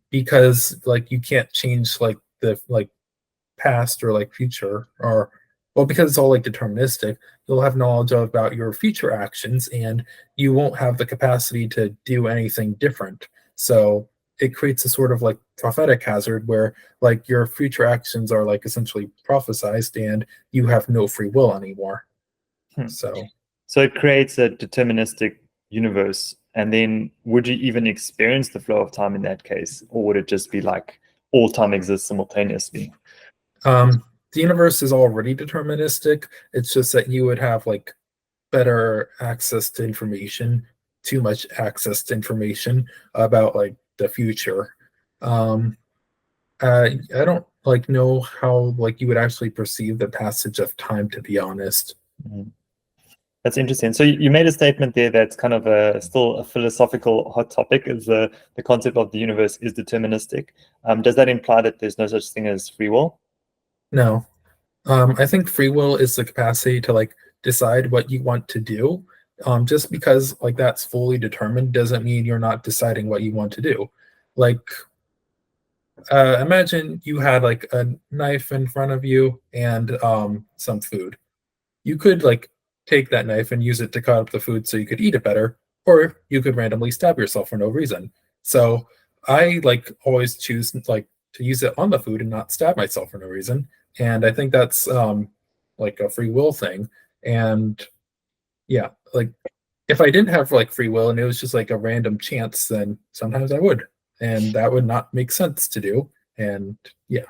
because like you can't change like the like past or like future, or well, because it's all like deterministic, you'll have knowledge about your future actions, and you won't have the capacity to do anything different. So it creates a sort of like prophetic hazard where like your future actions are like essentially prophesized and you have no free will anymore. Hmm. So it creates a deterministic universe, and then would you even experience the flow of time in that case, or would it just be like all time exists simultaneously? the universe is already deterministic. It's just that you would have like better access to information, too much access to information about like the future. Um, I don't like know how like you would actually perceive the passage of time, to be honest. Mhm. That's interesting. So you made a statement there that's kind of still a philosophical hot topic, is the concept of the universe is deterministic. Does that imply that there's no such thing as free will? No, I think free will is the capacity to like decide what you want to do. Just because like that's fully determined doesn't mean you're not deciding what you want to do. Like, imagine you had like a knife in front of you and some food. You could like take that knife and use it to cut up the food so you could eat it better, or you could randomly stab yourself for no reason. So I like always choose like to use it on the food and not stab myself for no reason. And I think that's like a free will thing. And yeah, like if I didn't have like free will and it was just like a random chance, then sometimes I would. And that would not make sense to do. And yeah.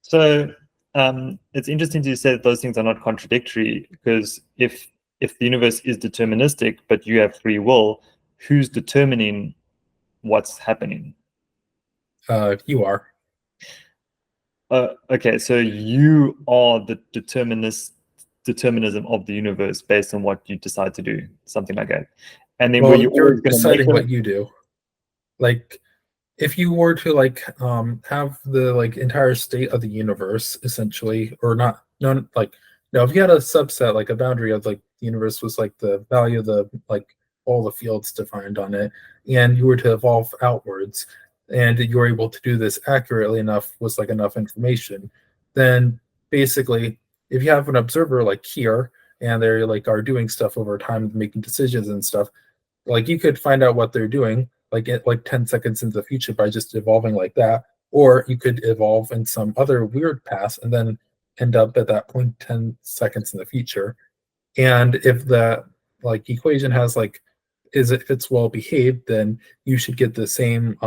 So it's interesting to say that those things are not contradictory, because if the universe is deterministic but you have free will, who's determining what's happening? You are. Okay, so you are the determinism of the universe based on what you decide to do, something like that. And then were Well, you you're always going to make deciding what them? you do. Like if you were to like have the like entire state of the universe essentially, or not, no, like no, if you had a subset, like a boundary of like the universe was like the value of the like all the fields defined on it, and you were to evolve outwards, and you were able to do this accurately enough, was like enough information, then basically if you have an observer like here and they're like are doing stuff over time, making decisions and stuff, like you could find out what they're doing like at like 10 seconds into the future by just evolving like that, or you could evolve in some other weird path and then end up at that point 10 seconds in the future. And if the like equation has like is if it's well behaved, then you should get the same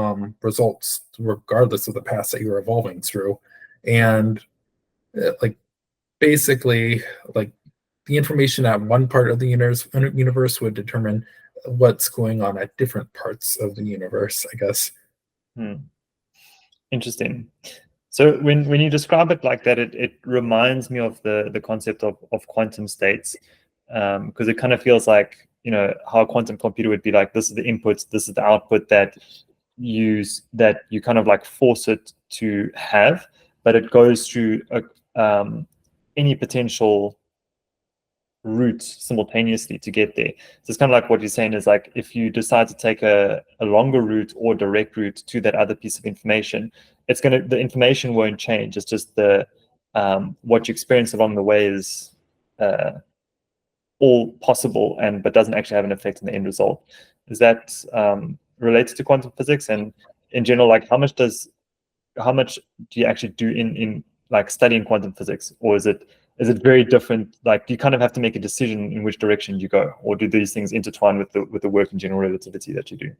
results regardless of the path that you're evolving through. And like basically like the information at one part of the universe would determine what's going on at different parts of the universe, I guess. Hmm. Interesting. So when you describe it like that, it reminds me of the concept of quantum states, because it kind of feels like, you know, how a quantum computer would be like, this is the input, this is the output that you kind of like force it to have, but it goes through any potential route simultaneously to get there. So it's kind of like what you're saying is like, if you decide to take a longer route or direct route to that other piece of information, the information won't change. It's just the what you experience along the way is all possible, but doesn't actually have an effect on the end result. Is that related to quantum physics? And in general, like how much do you actually do in like studying quantum physics, or is it very different? Like, do you kind of have to make a decision in which direction you go, or do these things intertwine with the work in general relativity that you do?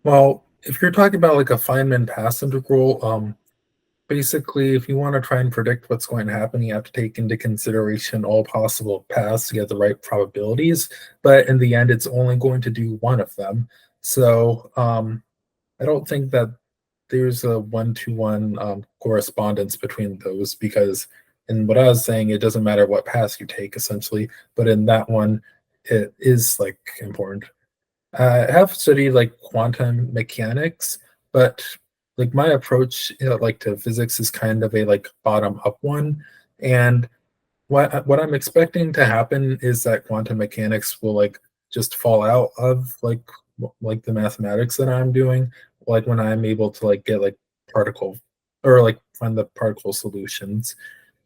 Well, if you're talking about like a Feynman pass integral, basically, if you want to try and predict what's going to happen, you have to take into consideration all possible paths to get the right probabilities. But in the end, it's only going to do one of them. So I don't think that there's a one-to-one correspondence between those, because in what I was saying, it doesn't matter what path you take essentially, but in that one, it is like important. I have studied like quantum mechanics, but like my approach, like to physics is kind of a like bottom up one. And what I'm expecting to happen is that quantum mechanics will like just fall out of like the mathematics that I'm doing, like when I'm able to like get like particle or like find the particle solutions.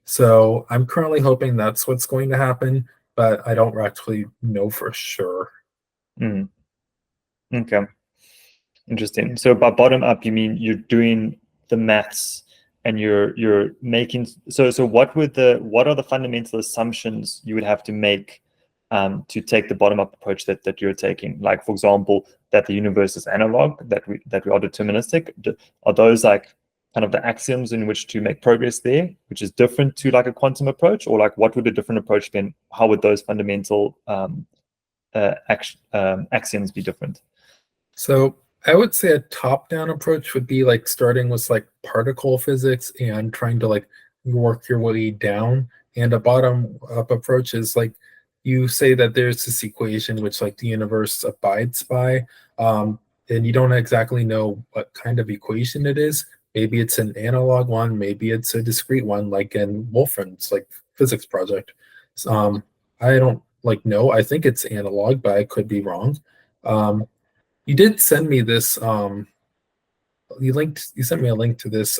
So I'm currently hoping that's what's going to happen, but I don't actually know for sure. Mm. Okay. Interesting. So by bottom up, you mean you're doing the maths and you're making, so what are the fundamental assumptions you would have to make to take the bottom up approach that you're taking? Like, for example, that the universe is analog, that we are deterministic. Are those like kind of the axioms in which to make progress there, which is different to like a quantum approach? Or like, what would a different approach be? How would those fundamental axioms be different? So I would say a top-down approach would be like starting with like particle physics and trying to like work your way down. And a bottom-up approach is like you say that there's this equation which like the universe abides by, and you don't exactly know what kind of equation it is. Maybe it's an analog one, maybe it's a discrete one, like in Wolfram's like physics project. I don't like know. I think it's analog, but I could be wrong. Um, you did send me this you sent me a link to this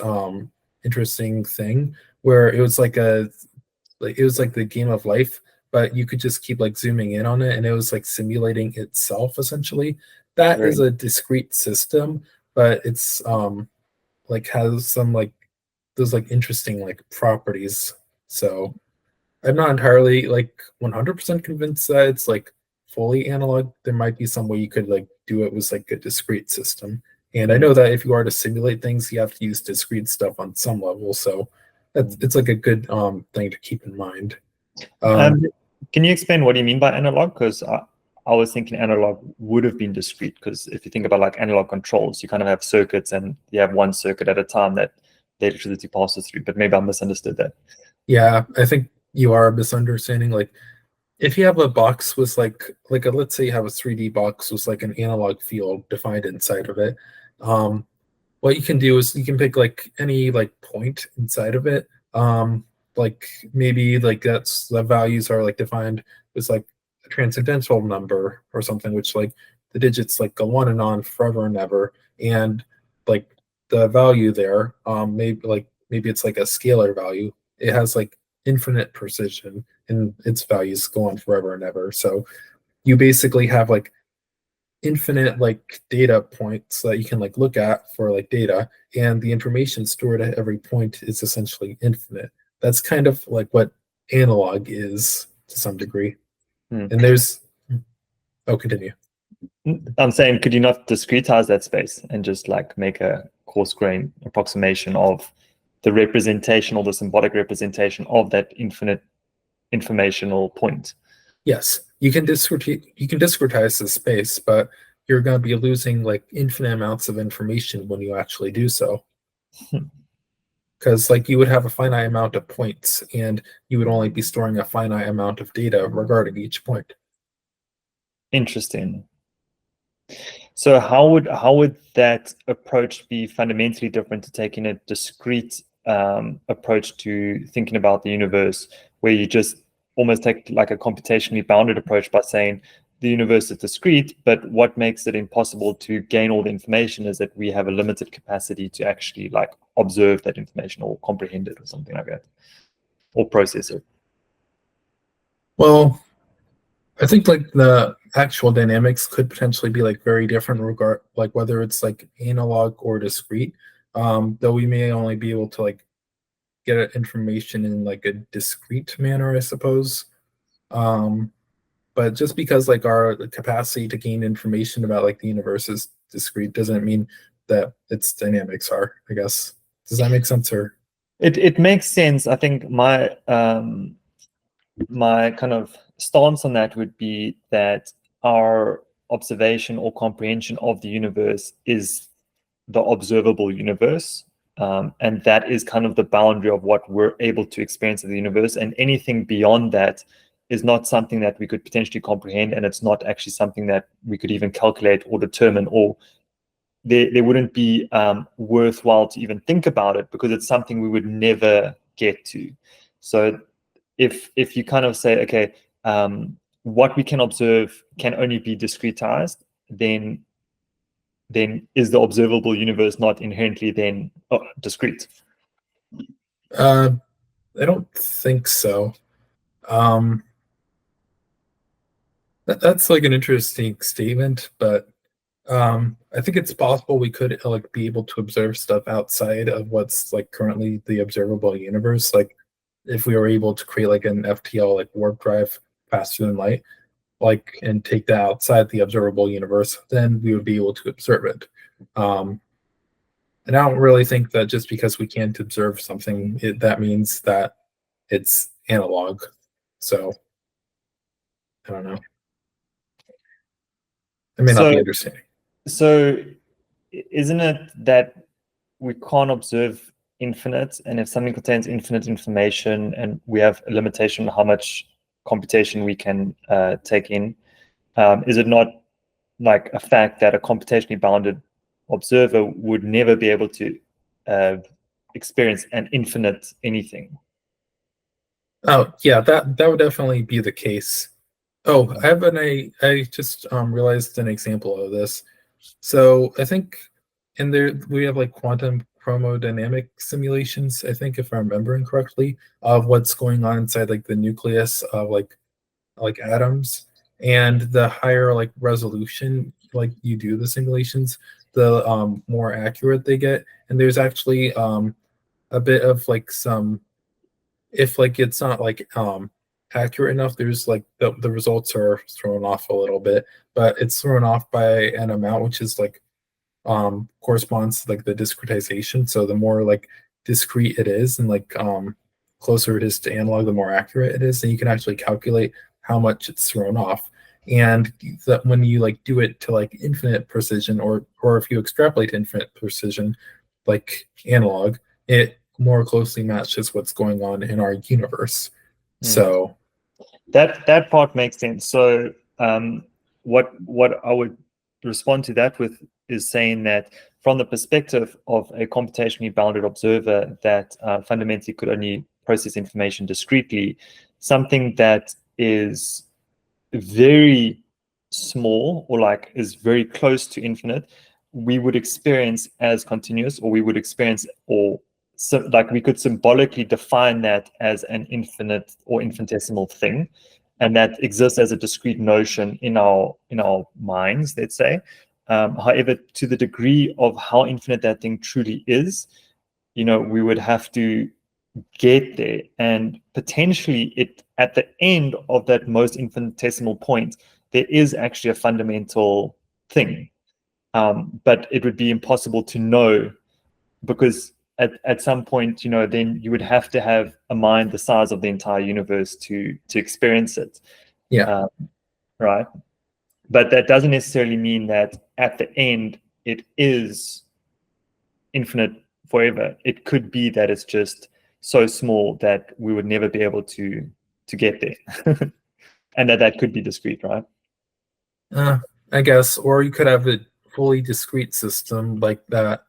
interesting thing where it was like it was like the game of life, but you could just keep like zooming in on it and it was like simulating itself essentially. That is Very a discrete system, but it's like has some like those like interesting like properties. So I'm not entirely like 100% convinced that it's like fully analog. There might be some way you could like do it with like a discrete system. And I know that if you are to simulate things, you have to use discrete stuff on some level. So it's like a good thing to keep in mind. Um, Can you explain what you mean by analog? Because I was thinking analog would have been discrete, because if you think about like analog controls, you kind of have circuits and you have one circuit at a time that the electricity passes through, but maybe I misunderstood that. yeah, I think you are misunderstanding. Like if you have a box with like a let's say you have a 3D box with like an analog field defined inside of it. What you can do is you can pick like any like point inside of it. Like maybe like that's the values are like defined as like a transcendental number or something, which like the digits like go on and on forever and ever. And like the value there, maybe it's like a scalar value. It has like infinite precision and its values go on forever and ever. So you basically have like infinite like data points that you can like look at for like data, and the information stored at every point is essentially infinite. That's kind of like what analog is to some degree. Hmm. And there's oh, continue. I'm saying, could you not discretize that space and just like make a coarse grained approximation of the representation or the symbolic representation of that infinite informational point? Yes, you can discretize the space, but you're going to be losing like infinite amounts of information when you actually do so. Because like you would have a finite amount of points and you would only be storing a finite amount of data regarding each point. Interesting. So how would that approach be fundamentally different to taking a discrete approach to thinking about the universe, where you just almost take like a computationally bounded approach by saying the universe is discrete, but what makes it impossible to gain all the information is that we have a limited capacity to actually like observe that information or comprehend it or something like that, or process it. Well, I think like the actual dynamics could potentially be like very different regard like whether it's like analog or discrete. Though we may only be able to like get information in like a discrete manner, I suppose. Um, but just because like our capacity to gain information about like the universe is discrete doesn't mean that its dynamics are, I guess. Does that make sense? Or It makes sense. I think my my kind of stance on that would be that our observation or comprehension of the universe is the observable universe. And that is kind of the boundary of what we're able to experience of the universe. And anything beyond that is not something that we could potentially comprehend. And it's not actually something that we could even calculate or determine, or there wouldn't be worthwhile to even think about it, because it's something we would never get to. So if you kind of say, okay, what we can observe can only be discretized, then is the observable universe not inherently then discrete? I don't think so. That's like an interesting statement, but I think it's possible we could like be able to observe stuff outside of what's like currently the observable universe. Like if we were able to create like an FTL like warp drive faster than light, like and take that outside the observable universe, then we would be able to observe it. And I don't really think that just because we can't observe something, that means that it's analog. So I don't know. I may not be understanding. So isn't it that we can't observe infinite, and if something contains infinite information and we have a limitation on how much computation we can take in, is it not like a fact that a computationally bounded observer would never be able to experience an infinite anything? Oh yeah, that would definitely be the case. Oh, I just realized an example of this. So I think in there we have like quantum chromodynamic simulations, I think if I'm remembering correctly, of what's going on inside like the nucleus of like atoms. And the higher like resolution like you do the simulations, the more accurate they get. And there's actually a bit of like some, if like it's not like accurate enough, there's like the results are thrown off a little bit, but it's thrown off by an amount which is like corresponds to like the discretization. So the more like discrete it is and like closer it is to analog, the more accurate it is, and you can actually calculate how much it's thrown off. And that when you like do it to like infinite precision, or if you extrapolate to infinite precision like analog, it more closely matches what's going on in our universe. So that part makes sense. So what I would respond to that with is saying that from the perspective of a computationally bounded observer that fundamentally could only process information discretely, something that is very small or like is very close to infinite, we would experience as continuous, or we would experience, or so like we could symbolically define that as an infinite or infinitesimal thing, and that exists as a discrete notion in our minds, let's say. However, to the degree of how infinite that thing truly is, we would have to get there, and potentially it at the end of that most infinitesimal point there is actually a fundamental thing, but it would be impossible to know, because at some point then you would have to have a mind the size of the entire universe to experience it. Right, but that doesn't necessarily mean that at the end it is infinite forever. It could be that it's just so small that we would never be able to get there. And that could be discrete, right? I guess, or you could have a fully discrete system like that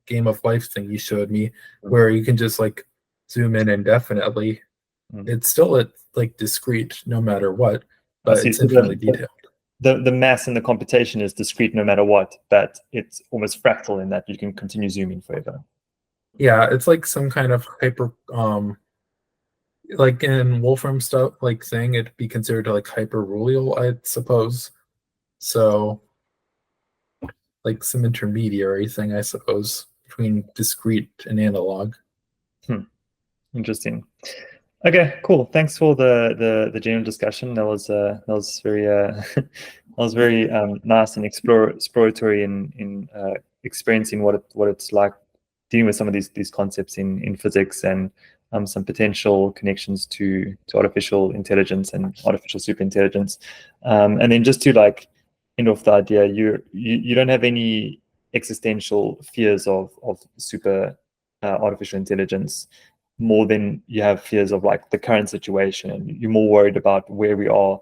Game of Life thing you showed me, where you can just like zoom in indefinitely. It's still like discrete no matter what, but it's infinitely detailed. The mass and the computation is discrete no matter what, but it's almost fractal in that you can continue zooming forever. Yeah, it's like some kind of hyper like in Wolfram stuff like thing, it'd be considered like hyperrulal, I suppose. So like some intermediary thing, I suppose, between discrete and analog. Interesting. Okay, cool. Thanks for the general discussion. That was very that was very nice and exploratory in experiencing what it's like dealing with some of these concepts in physics and some potential connections to artificial intelligence and artificial superintelligence. And then just to like end off the idea, you don't have any existential fears of super artificial intelligence more than you have fears of like the current situation, and you're more worried about where we are,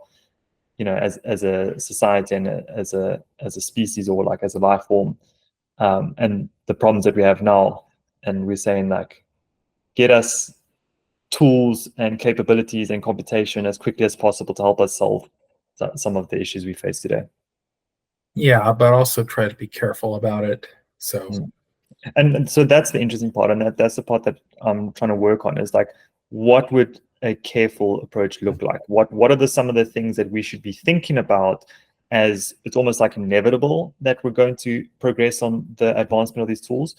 as a society and as a species, or like as a life form, and the problems that we have now. And we're saying like, get us tools and capabilities and computation as quickly as possible to help us solve some of the issues we face today. Yeah, but also try to be careful about it. So and so that's the interesting part, and that's the part that I'm trying to work on, is like, what would a careful approach look like? What are some of the things that we should be thinking about, as it's almost like inevitable that we're going to progress on the advancement of these tools?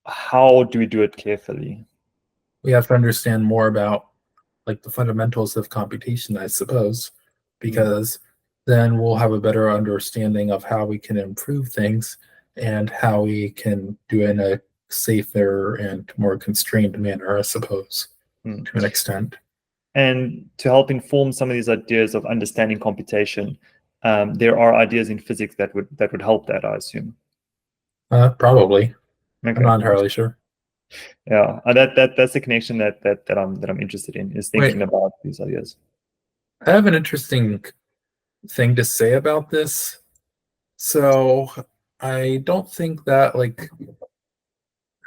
How do we do it carefully? we have to understand more about like the fundamentals of computation, I suppose, because then we'll have a better understanding of how we can improve things and how we can do it in a safer and more constrained manner, I suppose, to an extent. And to help inform some of these ideas of understanding computation, there are ideas in physics that would help that, I assume. Probably. Okay. I'm not entirely sure. Yeah, that's the connection that I'm interested in, is thinking about these ideas. I have an interesting thing to say about this. So I don't think that like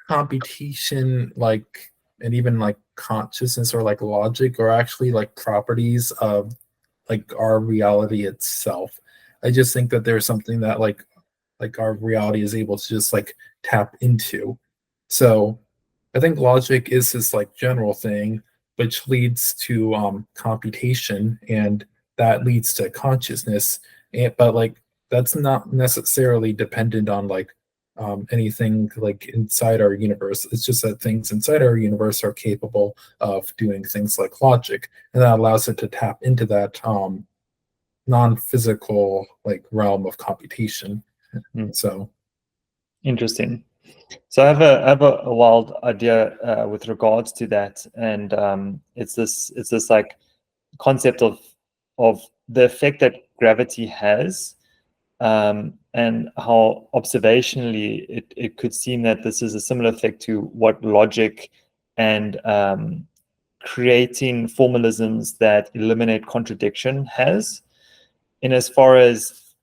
computation, like, and even like consciousness or like logic are actually like properties of like our reality itself. I just think that there's something that like our reality is able to just like tap into. So I think logic is this like general thing which leads to computation, and that leads to consciousness. But like that's not necessarily dependent on like anything like inside our universe. It's just that things inside our universe are capable of doing things like logic, and that allows it to tap into that non-physical like realm of computation. So interesting. So I have a wild idea with regards to that, and it's this like concept of the effect that gravity has, and how observationally it could seem that this is a similar effect to what logic and creating formalisms that eliminate contradiction has. In as far as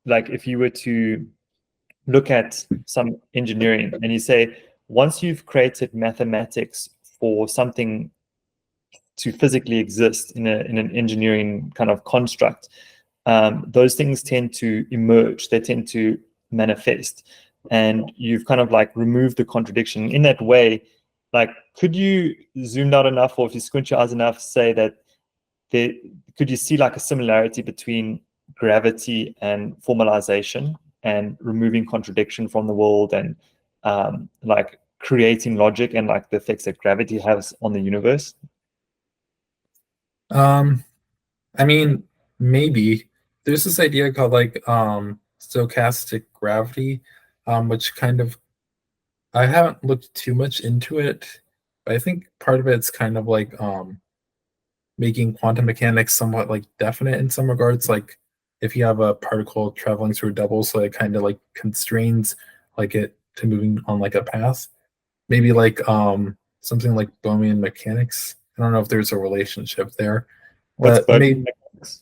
like, if you were to look at some engineering and you say, once you've created mathematics for something to physically exist in an engineering kind of construct, those things tend to emerge, they tend to manifest, and you've kind of like removed the contradiction in that way. Like, could you zoom out enough, or if you squint your eyes enough, say that could you see like a similarity between gravity and formalization, and removing contradiction from the world, and like creating logic, and like the effects that gravity has on the universe? I mean, maybe there's this idea called like stochastic gravity, which kind of, I haven't looked too much into it, but I think part of it's kind of like making quantum mechanics somewhat like definite in some regards. Like if you have a particle traveling through a double, so it kind of like constrains like it to moving on like a path. Maybe like something like Bohmian mechanics. I don't know if there's a relationship there. What's But maybe mechanics?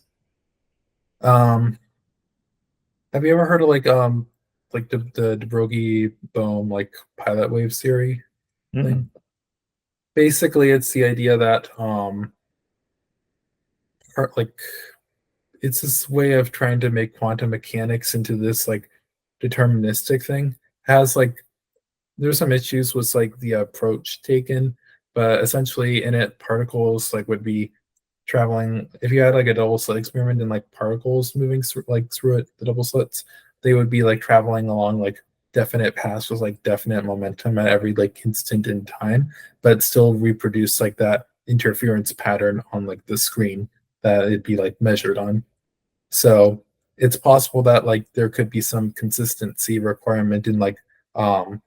Have you ever heard of like the de Broglie Bohm like pilot wave theory thing? Basically, it's the idea that like it's this way of trying to make quantum mechanics into this like deterministic thing. Has like there's some issues with like the approach taken, but essentially in it particles like would be traveling. If you had like a double slit experiment and like particles moving through it, the double slits, they would be like traveling along like definite paths with like definite momentum at every like instant in time, but still reproduce like that interference pattern on like the screen that it'd be like measured on. So it's possible that like there could be some consistency requirement in like um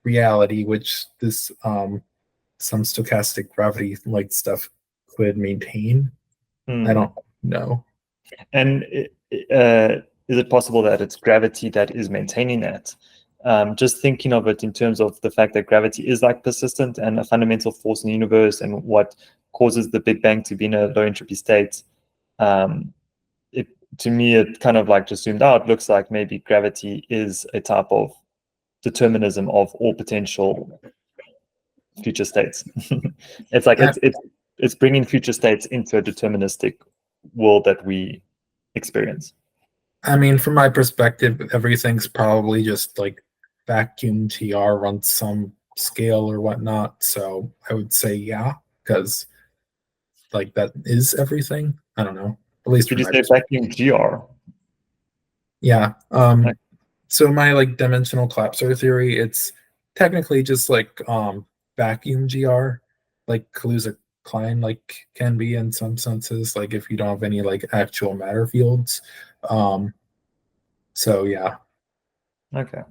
reality, which this some stochastic gravity like stuff could maintain. I don't know. And is it possible that it's gravity that is maintaining that? Just thinking of it in terms of the fact that gravity is like persistent and a fundamental force in the universe, and what causes the Big Bang to be in a low entropy state. To me, it kind of like just zoomed out, looks like maybe gravity is a type of determinism of all potential future states. It's like it's bringing future states into a deterministic world that we experience. I mean, from my perspective, everything's probably just like vacuum TR on some scale or whatnot. So I would say yeah, because like that is everything. I don't know. At least Did from you my say vacuum GR? Yeah. Okay. So my like dimensional collapsor theory, it's technically just like vacuum GR, like Kaluza-Klein like can be in some senses, like if you don't have any like actual matter fields. So yeah. Okay.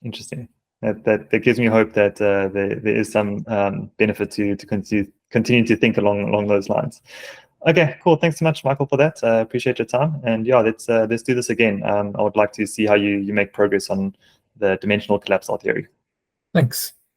Interesting. That gives me hope that there is some benefit to continue to think along those lines. Okay, cool. Thanks so much, Michael, for that. Appreciate your time. And yeah, let's do this again. I would like to see how you make progress on the dimensional collapsor theory. Thanks.